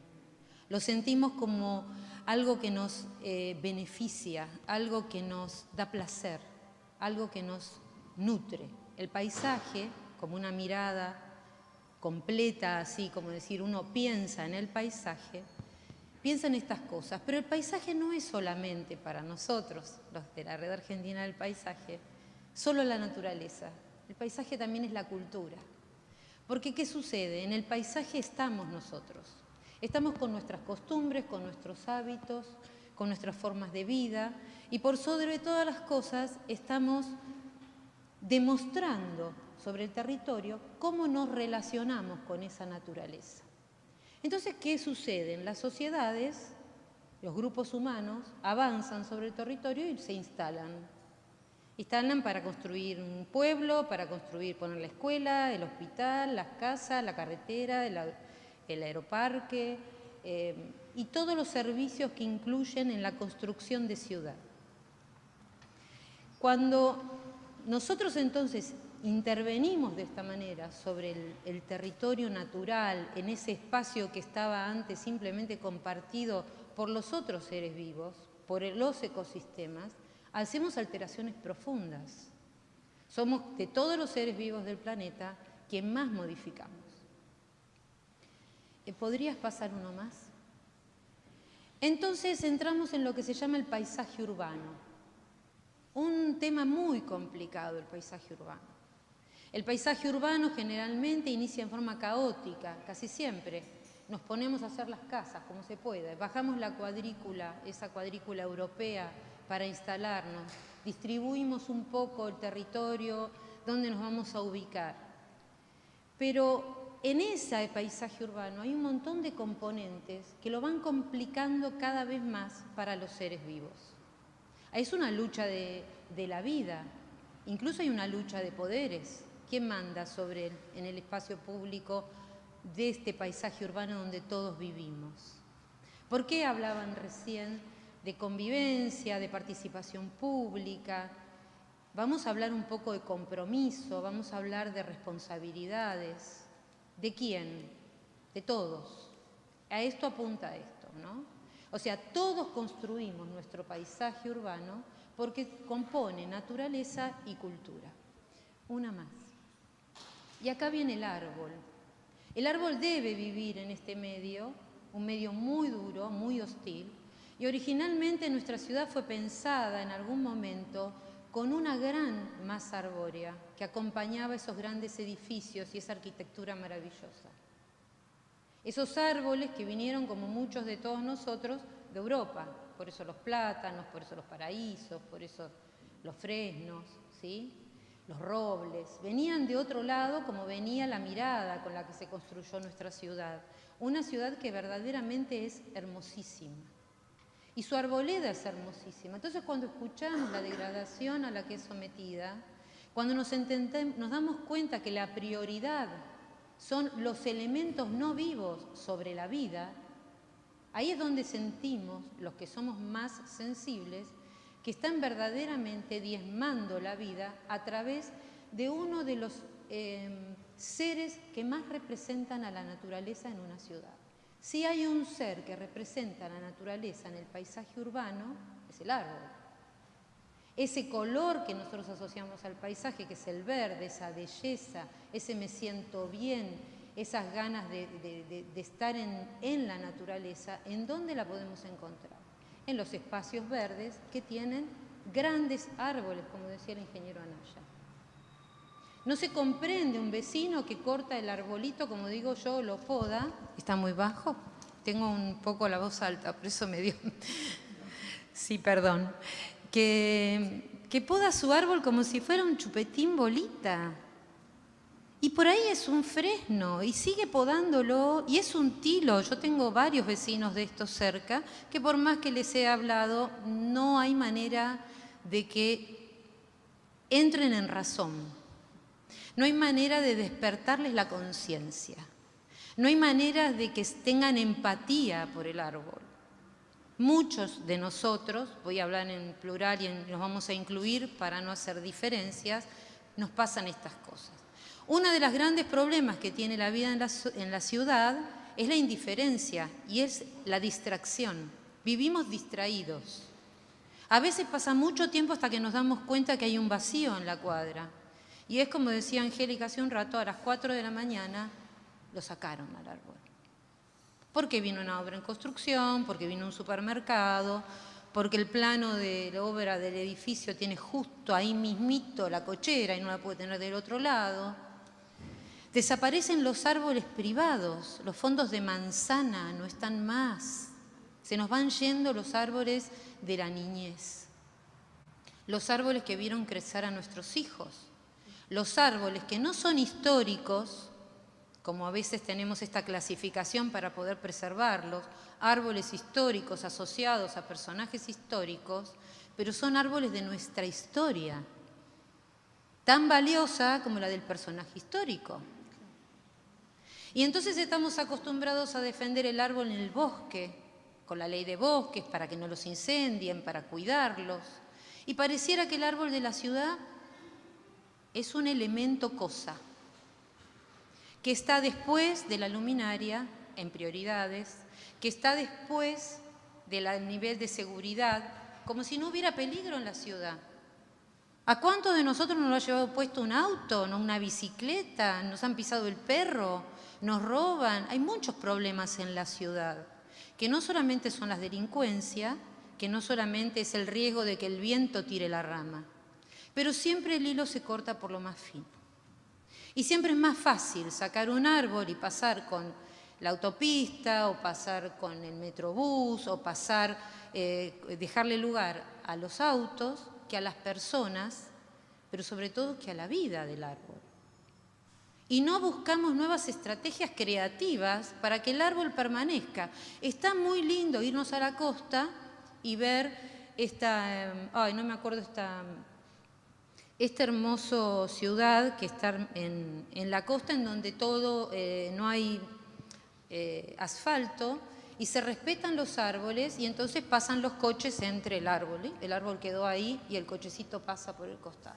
Lo sentimos como algo que nos beneficia, algo que nos da placer, algo que nos nutre. El paisaje, como una mirada completa, así como decir, uno piensa en el paisaje, piensa en estas cosas. Pero el paisaje no es solamente para nosotros, los de la Red Argentina del Paisaje, solo la naturaleza. El paisaje también es la cultura. Porque ¿qué sucede? En el paisaje estamos nosotros. Estamos con nuestras costumbres, con nuestros hábitos, con nuestras formas de vida y por sobre todas las cosas estamos demostrando sobre el territorio cómo nos relacionamos con esa naturaleza. Entonces, ¿qué sucede? En las sociedades, los grupos humanos avanzan sobre el territorio y se instalan. Instalan para construir un pueblo, para construir, poner la escuela, el hospital, las casas, la carretera, el aeroparque y todos los servicios que incluyen en la construcción de ciudad. Cuando nosotros entonces intervenimos de esta manera sobre el territorio natural, en ese espacio que estaba antes simplemente compartido por los otros seres vivos, por los ecosistemas, hacemos alteraciones profundas. Somos de todos los seres vivos del planeta quien más modificamos. ¿Podrías pasar uno más? Entonces entramos en lo que se llama el paisaje urbano. Un tema muy complicado, el paisaje urbano. El paisaje urbano generalmente inicia en forma caótica, casi siempre. Nos ponemos a hacer las casas como se pueda, bajamos la cuadrícula, esa cuadrícula europea, para instalarnos, distribuimos un poco el territorio, dónde nos vamos a ubicar. Pero en ese paisaje urbano hay un montón de componentes que lo van complicando cada vez más para los seres vivos. Es una lucha de la vida, incluso hay una lucha de poderes. ¿Quién manda en el espacio público de este paisaje urbano donde todos vivimos? ¿Por qué hablaban recién de convivencia, de participación pública? Vamos a hablar un poco de compromiso, vamos a hablar de responsabilidades. ¿De quién? De todos. A esto apunta esto, ¿no? O sea, todos construimos nuestro paisaje urbano porque compone naturaleza y cultura. Una más. Y acá viene el árbol. El árbol debe vivir en este medio, un medio muy duro, muy hostil, y originalmente nuestra ciudad fue pensada en algún momento con una gran masa arbórea que acompañaba esos grandes edificios y esa arquitectura maravillosa. Esos árboles que vinieron, como muchos de todos nosotros, de Europa, por eso los plátanos, por eso los paraísos, por eso los fresnos, ¿sí? Los robles, venían de otro lado como venía la mirada con la que se construyó nuestra ciudad, una ciudad que verdaderamente es hermosísima. Y su arboleda es hermosísima. Entonces, cuando escuchamos la degradación a la que es sometida, cuando nos damos cuenta que la prioridad son los elementos no vivos sobre la vida, ahí es donde sentimos, los que somos más sensibles, que están verdaderamente diezmando la vida a través de uno de los seres que más representan a la naturaleza en una ciudad. Si hay un ser que representa la naturaleza en el paisaje urbano, es el árbol. Ese color que nosotros asociamos al paisaje, que es el verde, esa belleza, ese me siento bien, esas ganas de estar en la naturaleza, ¿en dónde la podemos encontrar? En los espacios verdes que tienen grandes árboles, como decía el ingeniero Anaya. No se comprende un vecino que corta el arbolito, como digo yo, lo poda. ¿Está muy bajo? Tengo un poco la voz alta, por eso me dio... Sí, perdón. Que poda su árbol como si fuera un chupetín bolita. Y por ahí es un fresno y sigue podándolo y es un tilo. Yo tengo varios vecinos de estos cerca que por más que les he hablado, no hay manera de que entren en razón. No hay manera de despertarles la conciencia. No hay manera de que tengan empatía por el árbol. Muchos de nosotros, voy a hablar en plural y nos vamos a incluir para no hacer diferencias, nos pasan estas cosas. Uno de los grandes problemas que tiene la vida en la ciudad es la indiferencia y es la distracción. Vivimos distraídos. A veces pasa mucho tiempo hasta que nos damos cuenta que hay un vacío en la cuadra. Y es como decía Angélica hace un rato, a las 4 de la mañana lo sacaron al árbol. Porque vino una obra en construcción, porque vino un supermercado, porque el plano de la obra del edificio tiene justo ahí mismito la cochera y no la puede tener del otro lado. Desaparecen los árboles privados, los fondos de manzana no están más. Se nos van yendo los árboles de la niñez. Los árboles que vieron crecer a nuestros hijos. Los árboles que no son históricos, como a veces tenemos esta clasificación para poder preservarlos, árboles históricos asociados a personajes históricos, pero son árboles de nuestra historia, tan valiosa como la del personaje histórico. Y entonces estamos acostumbrados a defender el árbol en el bosque, con la ley de bosques, para que no los incendien, para cuidarlos. Y pareciera que el árbol de la ciudad es un elemento cosa, que está después de la luminaria en prioridades, que está después del nivel de seguridad, como si no hubiera peligro en la ciudad. ¿A cuántos de nosotros nos lo ha llevado puesto un auto, no una bicicleta, nos han pisado el perro, nos roban? Hay muchos problemas en la ciudad, que no solamente son las delincuencias, que no solamente es el riesgo de que el viento tire la rama, pero siempre el hilo se corta por lo más fino. Y siempre es más fácil sacar un árbol y pasar con la autopista o pasar con el metrobús o pasar, dejarle lugar a los autos que a las personas, pero sobre todo que a la vida del árbol. Y no buscamos nuevas estrategias creativas para que el árbol permanezca. Está muy lindo irnos a la costa y ver esta hermosa ciudad que está en la costa, en donde todo no hay asfalto, y se respetan los árboles y entonces pasan los coches entre el árbol. El árbol quedó ahí y el cochecito pasa por el costado.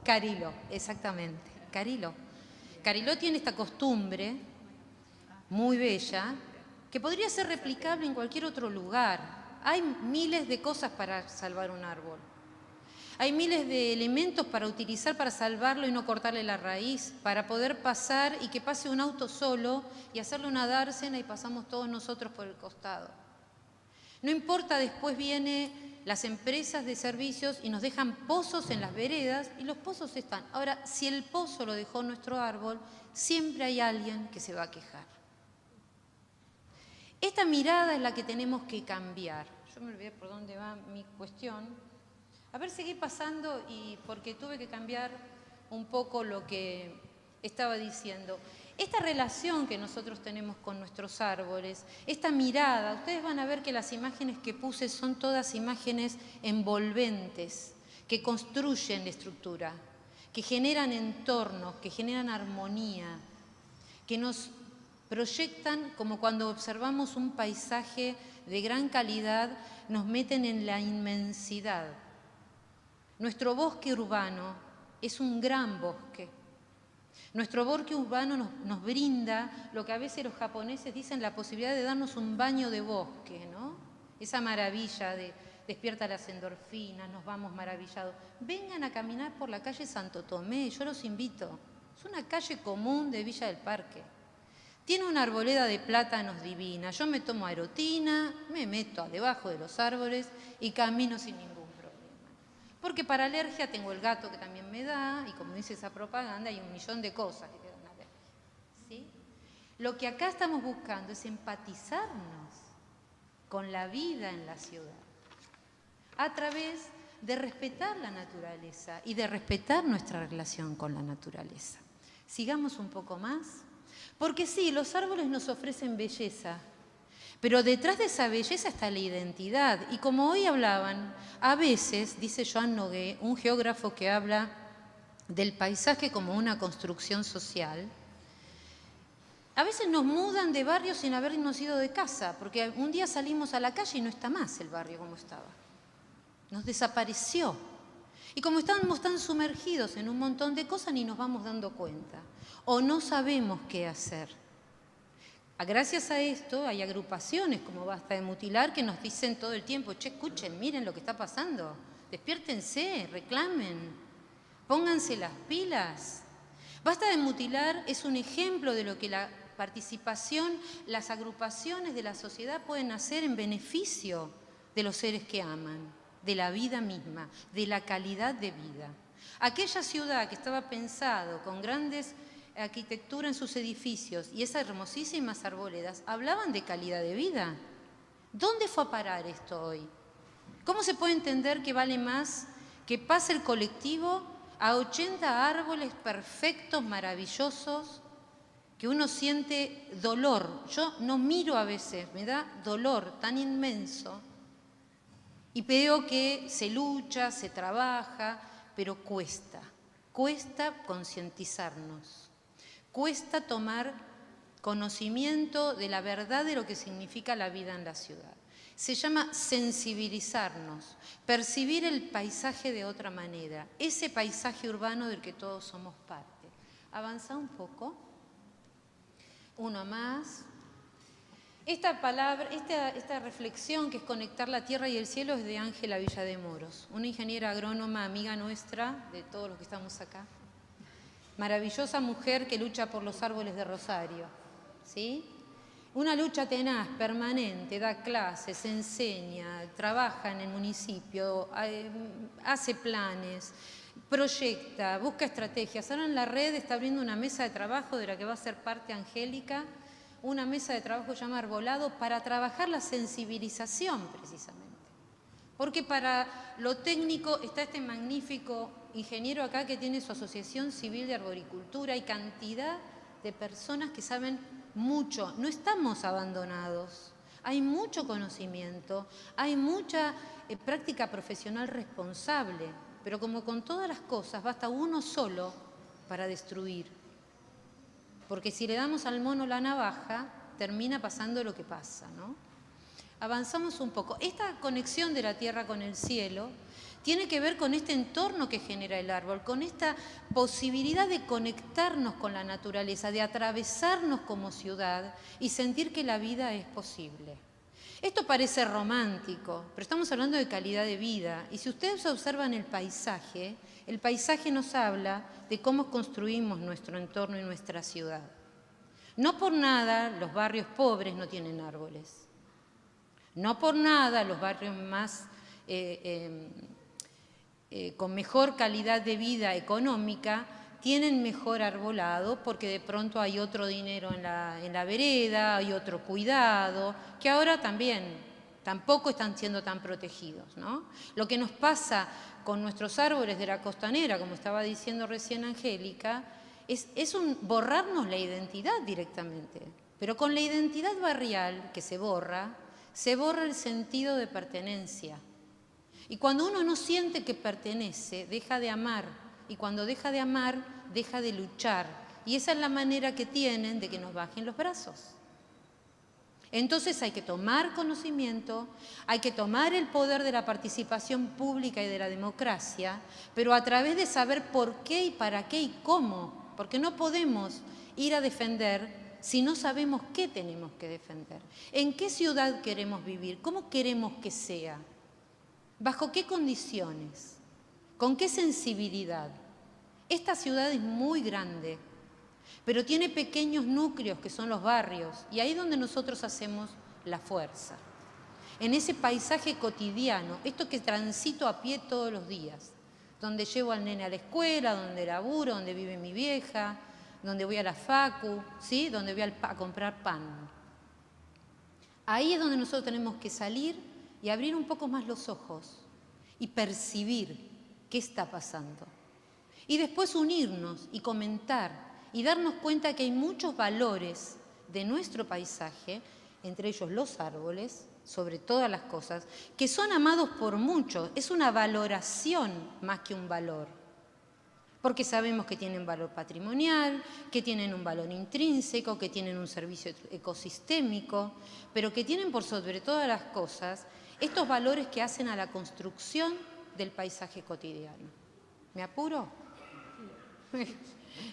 Carilo, exactamente, Carilo. Carilo tiene esta costumbre muy bella que podría ser replicable en cualquier otro lugar. Hay miles de cosas para salvar un árbol. Hay miles de elementos para utilizar para salvarlo y no cortarle la raíz, para poder pasar y que pase un auto solo y hacerle una dársena y pasamos todos nosotros por el costado. No importa, después vienen las empresas de servicios y nos dejan pozos en las veredas y los pozos están. Ahora, si el pozo lo dejó nuestro árbol, siempre hay alguien que se va a quejar. Esta mirada es la que tenemos que cambiar. Yo me olvidé por dónde va mi cuestión. A ver, seguí pasando y porque tuve que cambiar un poco lo que estaba diciendo. Esta relación que nosotros tenemos con nuestros árboles, esta mirada, ustedes van a ver que las imágenes que puse son todas imágenes envolventes, que construyen la estructura, que generan entornos, que generan armonía, que nos proyectan como cuando observamos un paisaje de gran calidad, nos meten en la inmensidad. Nuestro bosque urbano es un gran bosque. Nuestro bosque urbano nos brinda lo que a veces los japoneses dicen la posibilidad de darnos un baño de bosque, ¿no? Esa maravilla de despierta las endorfinas, nos vamos maravillados. Vengan a caminar por la calle Santo Tomé, yo los invito. Es una calle común de Villa del Parque. Tiene una arboleda de plátanos divina. Yo me tomo aerotina, me meto debajo de los árboles y camino sin ningún problema. Porque para alergia tengo el gato que también me da, y como dice esa propaganda, hay 1.000.000 de cosas que te dan alergia. ¿Sí? Lo que acá estamos buscando es empatizarnos con la vida en la ciudad, a través de respetar la naturaleza y de respetar nuestra relación con la naturaleza. Sigamos un poco más. Porque sí, los árboles nos ofrecen belleza, pero detrás de esa belleza está la identidad. Y como hoy hablaban, a veces, dice Joan Nogué, un geógrafo que habla del paisaje como una construcción social, a veces nos mudan de barrio sin habernos ido de casa, porque un día salimos a la calle y no está más el barrio como estaba. Nos desapareció. Y como estamos tan sumergidos en un montón de cosas, ni nos vamos dando cuenta. O no sabemos qué hacer. Gracias a esto hay agrupaciones como Basta de Mutilar que nos dicen todo el tiempo, che, escuchen, miren lo que está pasando, despiértense, reclamen, pónganse las pilas. Basta de Mutilar es un ejemplo de lo que la participación, las agrupaciones de la sociedad pueden hacer en beneficio de los seres que aman, de la vida misma, de la calidad de vida. Aquella ciudad que estaba pensado con grandes arquitectura en sus edificios y esas hermosísimas arboledas, hablaban de calidad de vida. ¿Dónde fue a parar esto hoy? ¿Cómo se puede entender que vale más que pase el colectivo a 80 árboles perfectos, maravillosos, que uno siente dolor? Yo no miro a veces, me da dolor tan inmenso y veo que se lucha, se trabaja, pero cuesta concientizarnos. Cuesta tomar conocimiento de la verdad de lo que significa la vida en la ciudad. Se llama sensibilizarnos, percibir el paisaje de otra manera, ese paisaje urbano del que todos somos parte. Avanza un poco. Uno más. Esta palabra, esta reflexión que es conectar la tierra y el cielo es de Ángela Villademoros, una ingeniera agrónoma amiga nuestra, de todos los que estamos acá. Maravillosa mujer que lucha por los árboles de Rosario, ¿sí? Una lucha tenaz, permanente, da clases, enseña, trabaja en el municipio, hace planes, proyecta, busca estrategias. Ahora en la red está abriendo una mesa de trabajo de la que va a ser parte Angélica, una mesa de trabajo llamada Arbolado para trabajar la sensibilización precisamente. Porque para lo técnico está este magnífico ingeniero acá que tiene su asociación civil de arboricultura y cantidad de personas que saben mucho. No estamos abandonados, hay mucho conocimiento, hay mucha práctica profesional responsable, pero como con todas las cosas basta uno solo para destruir. Porque si le damos al mono la navaja, termina pasando lo que pasa, ¿no? Avanzamos un poco. Esta conexión de la tierra con el cielo tiene que ver con este entorno que genera el árbol, con esta posibilidad de conectarnos con la naturaleza, de atravesarnos como ciudad y sentir que la vida es posible. Esto parece romántico, pero estamos hablando de calidad de vida. Y si ustedes observan el paisaje nos habla de cómo construimos nuestro entorno y nuestra ciudad. No por nada los barrios pobres no tienen árboles. No por nada los barrios más con mejor calidad de vida económica tienen mejor arbolado, porque de pronto hay otro dinero en la vereda, hay otro cuidado, que ahora tampoco están siendo tan protegidos, ¿no? Lo que nos pasa con nuestros árboles de la costanera, como estaba diciendo recién Angélica, es un borrarnos la identidad directamente. Pero con la identidad barrial que se borra el sentido de pertenencia. Y cuando uno no siente que pertenece, deja de amar. Y cuando deja de amar, deja de luchar. Y esa es la manera que tienen de que nos bajen los brazos. Entonces hay que tomar conocimiento, hay que tomar el poder de la participación pública y de la democracia, pero a través de saber por qué y para qué y cómo. Porque no podemos ir a defender si no sabemos qué tenemos que defender. ¿En qué ciudad queremos vivir? ¿Cómo queremos que sea? ¿Bajo qué condiciones? ¿Con qué sensibilidad? Esta ciudad es muy grande, pero tiene pequeños núcleos que son los barrios, y ahí es donde nosotros hacemos la fuerza. En ese paisaje cotidiano, esto que transito a pie todos los días, donde llevo al nene a la escuela, donde laburo, donde vive mi vieja, donde voy a la facu, ¿sí? Donde voy a comprar pan. Ahí es donde nosotros tenemos que salir y abrir un poco más los ojos y percibir qué está pasando. Y después unirnos y comentar y darnos cuenta que hay muchos valores de nuestro paisaje, entre ellos los árboles, sobre todas las cosas, que son amados por muchos. Es una valoración más que un valor. Porque sabemos que tienen valor patrimonial, que tienen un valor intrínseco, que tienen un servicio ecosistémico, pero que tienen por sobre todas las cosas estos valores que hacen a la construcción del paisaje cotidiano. ¿Me apuro?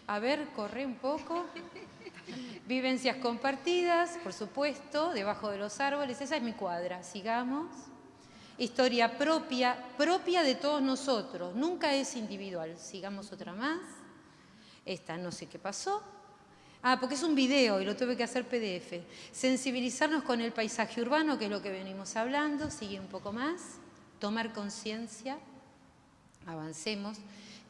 A ver, corre un poco. Vivencias compartidas, por supuesto, debajo de los árboles. Esa es mi cuadra. Sigamos. Historia propia de todos nosotros. Nunca es individual. Sigamos otra más. Esta no sé qué pasó. Porque es un video y lo tuve que hacer PDF. Sensibilizarnos con el paisaje urbano, que es lo que venimos hablando. Sigue un poco más. Tomar conciencia. Avancemos.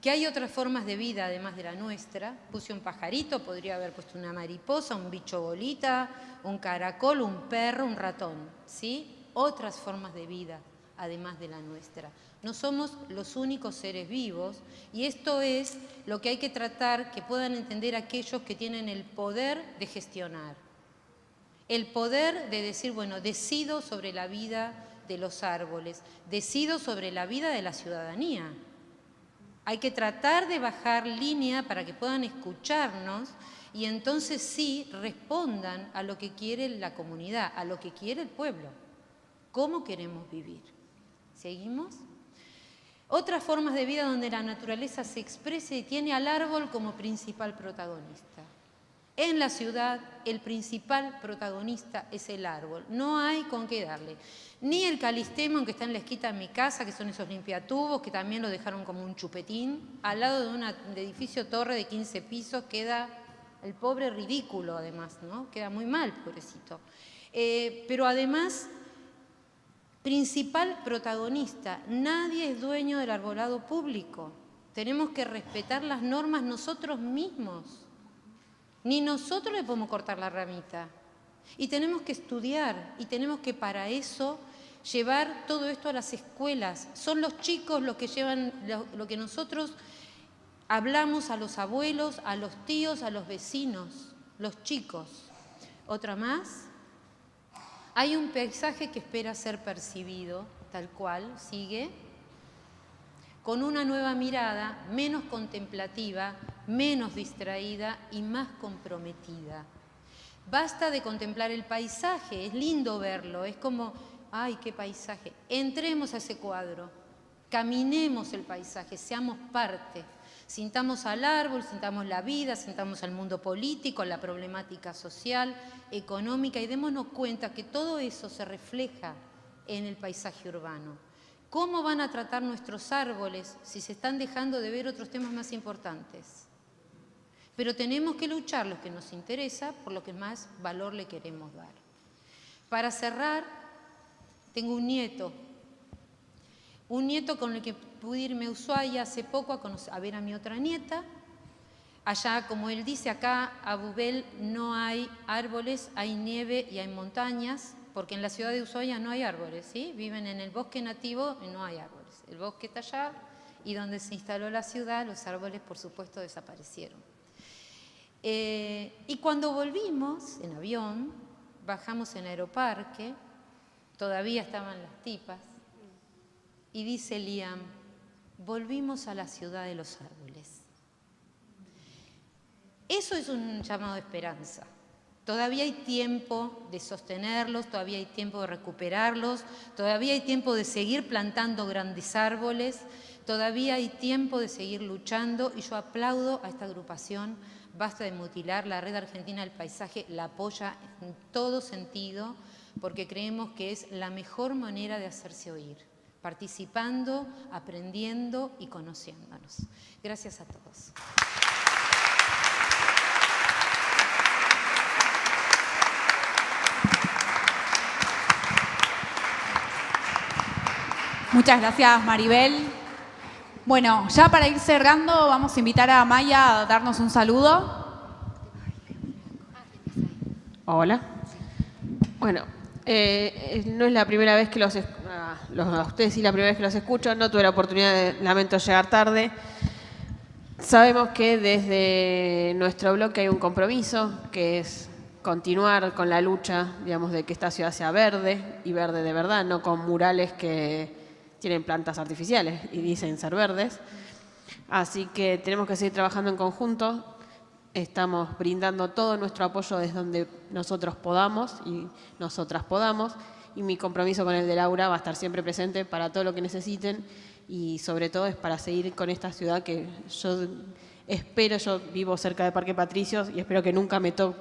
Que hay otras formas de vida además de la nuestra. Puse un pajarito, podría haber puesto una mariposa, un bicho bolita, un caracol, un perro, un ratón. ¿Sí? Otras formas de vida además de la nuestra. No somos los únicos seres vivos, y esto es lo que hay que tratar que puedan entender aquellos que tienen el poder de gestionar. El poder de decir, bueno, decido sobre la vida de los árboles, decido sobre la vida de la ciudadanía. Hay que tratar de bajar línea para que puedan escucharnos y entonces sí respondan a lo que quiere la comunidad, a lo que quiere el pueblo. ¿Cómo queremos vivir? ¿Seguimos? Otras formas de vida donde la naturaleza se expresa y tiene al árbol como principal protagonista. En la ciudad, el principal protagonista es el árbol. No hay con qué darle. Ni el calistemo, que está en la esquina de mi casa, que son esos limpiatubos, que también lo dejaron como un chupetín. Al lado de un edificio torre de 15 pisos queda el pobre ridículo, además, ¿no? Queda muy mal, pobrecito. Pero además, principal protagonista. Nadie es dueño del arbolado público. Tenemos que respetar las normas nosotros mismos. Ni nosotros le podemos cortar la ramita. Y tenemos que estudiar, y tenemos que para eso llevar todo esto a las escuelas. Son los chicos los que llevan lo que nosotros hablamos a los abuelos, a los tíos, a los vecinos, los chicos. Otra más. Hay un paisaje que espera ser percibido, tal cual, sigue, con una nueva mirada, menos contemplativa, menos distraída y más comprometida. Basta de contemplar el paisaje, es lindo verlo, es como, ¡ay, qué paisaje! Entremos a ese cuadro, caminemos el paisaje, seamos parte, sintamos al árbol, sintamos la vida, sintamos al mundo político, la problemática social, económica y démonos cuenta que todo eso se refleja en el paisaje urbano. ¿Cómo van a tratar nuestros árboles si se están dejando de ver otros temas más importantes? Pero tenemos que luchar los que nos interesa por lo que más valor le queremos dar. Para cerrar, tengo un nieto con el que pude irme a Ushuaia hace poco a ver a mi otra nieta. Allá, como él dice, acá a Bubel no hay árboles, hay nieve y hay montañas, porque en la ciudad de Ushuaia no hay árboles, ¿sí? Viven en el bosque nativo y no hay árboles. El bosque está allá y donde se instaló la ciudad, los árboles, por supuesto, desaparecieron. Y cuando volvimos en avión, bajamos en Aeroparque, todavía estaban las tipas, y dice Liam, volvimos a la ciudad de los árboles. Eso es un llamado de esperanza. Todavía hay tiempo de sostenerlos, todavía hay tiempo de recuperarlos, todavía hay tiempo de seguir plantando grandes árboles, todavía hay tiempo de seguir luchando y yo aplaudo a esta agrupación Basta de Mutilar. La Red Argentina del Paisaje la apoya en todo sentido porque creemos que es la mejor manera de hacerse oír, participando, aprendiendo y conociéndonos. Gracias a todos. Muchas gracias, Maribel. Bueno, ya para ir cerrando, vamos a invitar a Maya a darnos un saludo. Hola. Bueno, no es la primera vez que a ustedes sí la primera vez que los escucho. No tuve la oportunidad, lamento llegar tarde. Sabemos que desde nuestro bloque hay un compromiso, que es continuar con la lucha, digamos, de que esta ciudad sea verde, y verde de verdad, no con murales que tienen plantas artificiales y dicen ser verdes. Así que tenemos que seguir trabajando en conjunto. Estamos brindando todo nuestro apoyo desde donde nosotros podamos y nosotras podamos. Y mi compromiso con el de Laura va a estar siempre presente para todo lo que necesiten y sobre todo es para seguir con esta ciudad que yo espero. Yo vivo cerca de Parque Patricios y espero que nunca me toque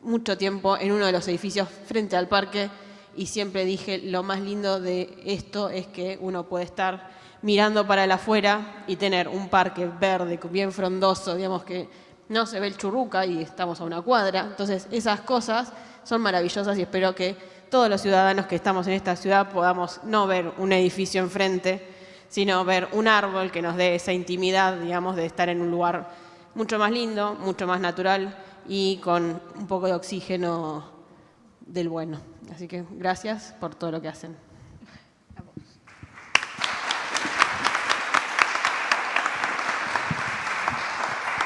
mucho tiempo en uno de los edificios frente al parque. Y siempre dije, lo más lindo de esto es que uno puede estar mirando para el afuera y tener un parque verde, bien frondoso, digamos que no se ve el Churruca y estamos a una cuadra. Entonces, esas cosas son maravillosas y espero que todos los ciudadanos que estamos en esta ciudad podamos no ver un edificio enfrente, sino ver un árbol que nos dé esa intimidad, digamos, de estar en un lugar mucho más lindo, mucho más natural y con un poco de oxígeno del bueno. Así que gracias por todo lo que hacen.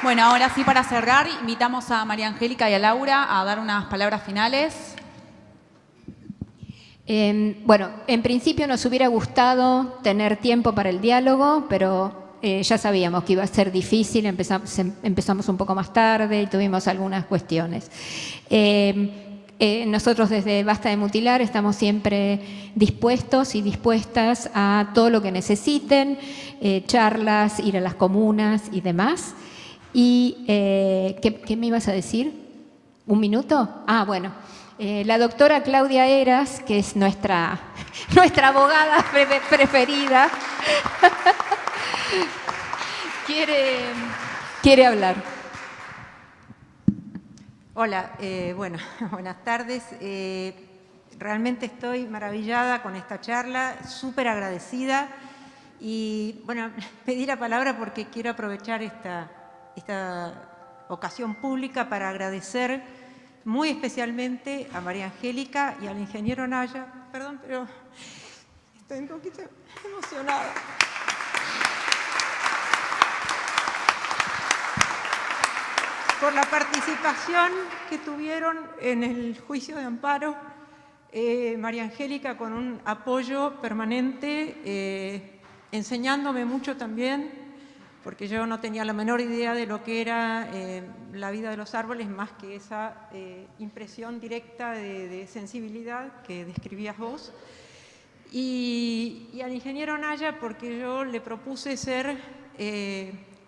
Bueno, ahora sí, para cerrar, invitamos a María Angélica y a Laura a dar unas palabras finales. Bueno, en principio nos hubiera gustado tener tiempo para el diálogo, pero ya sabíamos que iba a ser difícil, empezamos un poco más tarde y tuvimos algunas cuestiones. Nosotros desde Basta de Mutilar estamos siempre dispuestos y dispuestas a todo lo que necesiten, charlas, ir a las comunas y demás. Y, ¿qué me ibas a decir? ¿Un minuto? Ah, bueno. La doctora Claudia Heras, que es nuestra abogada preferida, quiere hablar. Hola, bueno, buenas tardes. Realmente estoy maravillada con esta charla, súper agradecida. Y bueno, pedí la palabra porque quiero aprovechar esta ocasión pública para agradecer muy especialmente a María Angélica y al ingeniero Naya. Perdón, pero estoy un poquito emocionada. Por la participación que tuvieron en el juicio de amparo. María Angélica con un apoyo permanente, enseñándome mucho también, porque yo no tenía la menor idea de lo que era la vida de los árboles más que esa impresión directa de sensibilidad que describías vos. Y al ingeniero Naya porque yo le propuse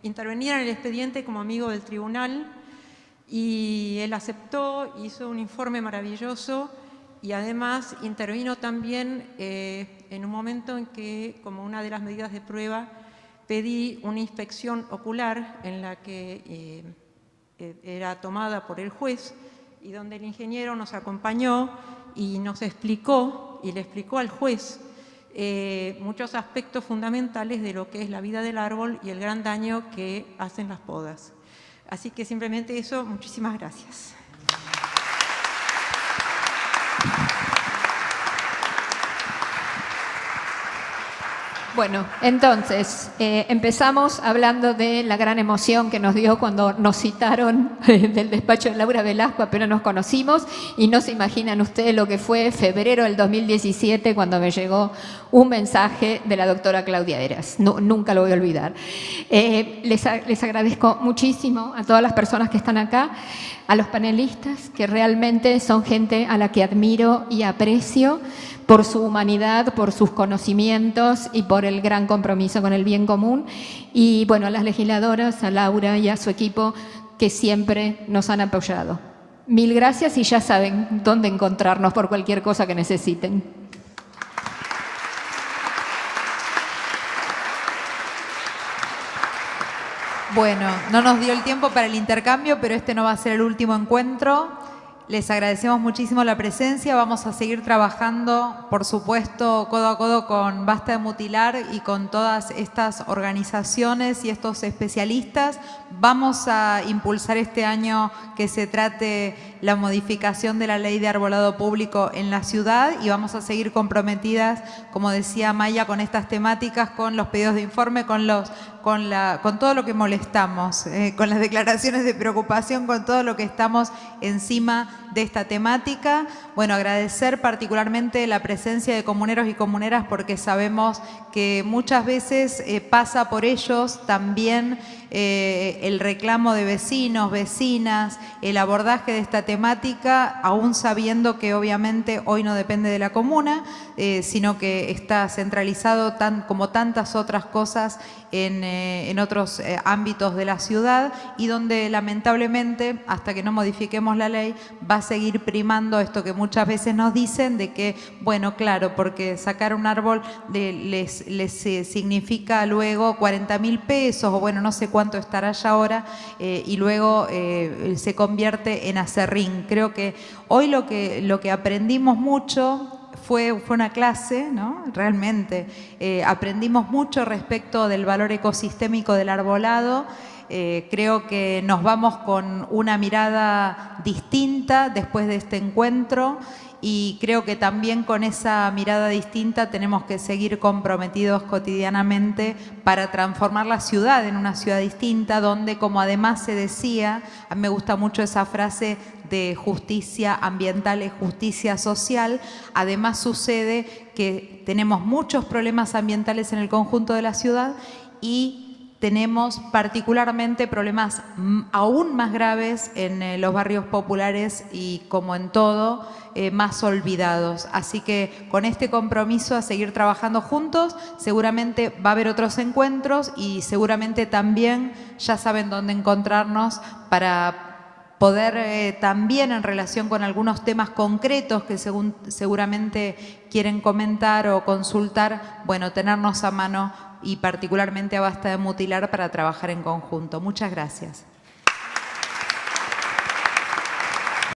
intervenir en el expediente como amigo del tribunal y él aceptó, hizo un informe maravilloso y además intervino también en un momento en que, como una de las medidas de prueba, pedí una inspección ocular en la que era tomada por el juez y donde el ingeniero nos acompañó y nos explicó y le explicó al juez muchos aspectos fundamentales de lo que es la vida del árbol y el gran daño que hacen las podas. Así que simplemente eso, muchísimas gracias. Bueno, entonces, empezamos hablando de la gran emoción que nos dio cuando nos citaron del despacho de Laura Velasco, apenas nos conocimos, y no se imaginan ustedes lo que fue febrero del 2017 cuando me llegó un mensaje de la doctora Claudia Eras. No, nunca lo voy a olvidar. Les agradezco muchísimo a todas las personas que están acá, a los panelistas, que realmente son gente a la que admiro y aprecio por su humanidad, por sus conocimientos y por el gran compromiso con el bien común. Y bueno, a las legisladoras, a Laura y a su equipo que siempre nos han apoyado. Mil gracias y ya saben dónde encontrarnos por cualquier cosa que necesiten. Bueno, no nos dio el tiempo para el intercambio, pero este no va a ser el último encuentro. Les agradecemos muchísimo la presencia. Vamos a seguir trabajando, por supuesto, codo a codo con Basta de Mutilar y con todas estas organizaciones y estos especialistas. Vamos a impulsar este año que se trate la modificación de la ley de arbolado público en la ciudad y vamos a seguir comprometidas, como decía Maya, con estas temáticas, con los pedidos de informe, con todo lo que molestamos, con las declaraciones de preocupación, con todo lo que estamos encima de esta temática. Bueno, agradecer particularmente la presencia de comuneros y comuneras porque sabemos que muchas veces pasa por ellos también el reclamo de vecinos, vecinas, el abordaje de esta temática, aún sabiendo que obviamente hoy no depende de la comuna, sino que está centralizado como tantas otras cosas en otros ámbitos de la ciudad y donde lamentablemente, hasta que no modifiquemos la ley, va a seguir primando esto que muchas veces nos dicen de que, bueno, claro, porque sacar un árbol les significa luego 40.000 pesos o bueno, no sé cuánto estará ya ahora y luego se convierte en aserrín. Creo que hoy lo que aprendimos mucho fue una clase, ¿no? Realmente aprendimos mucho respecto del valor ecosistémico del arbolado. Creo que nos vamos con una mirada distinta después de este encuentro y creo que también con esa mirada distinta tenemos que seguir comprometidos cotidianamente para transformar la ciudad en una ciudad distinta donde, como además se decía, a mí me gusta mucho esa frase de justicia ambiental y justicia social, además sucede que tenemos muchos problemas ambientales en el conjunto de la ciudad y tenemos particularmente problemas aún más graves en los barrios populares y, como en todo, más olvidados. Así que con este compromiso a seguir trabajando juntos, seguramente va a haber otros encuentros y seguramente también ya saben dónde encontrarnos para poder también en relación con algunos temas concretos que seguramente quieren comentar o consultar, bueno, tenernos a mano y particularmente a Basta de Mutilar para trabajar en conjunto. Muchas gracias.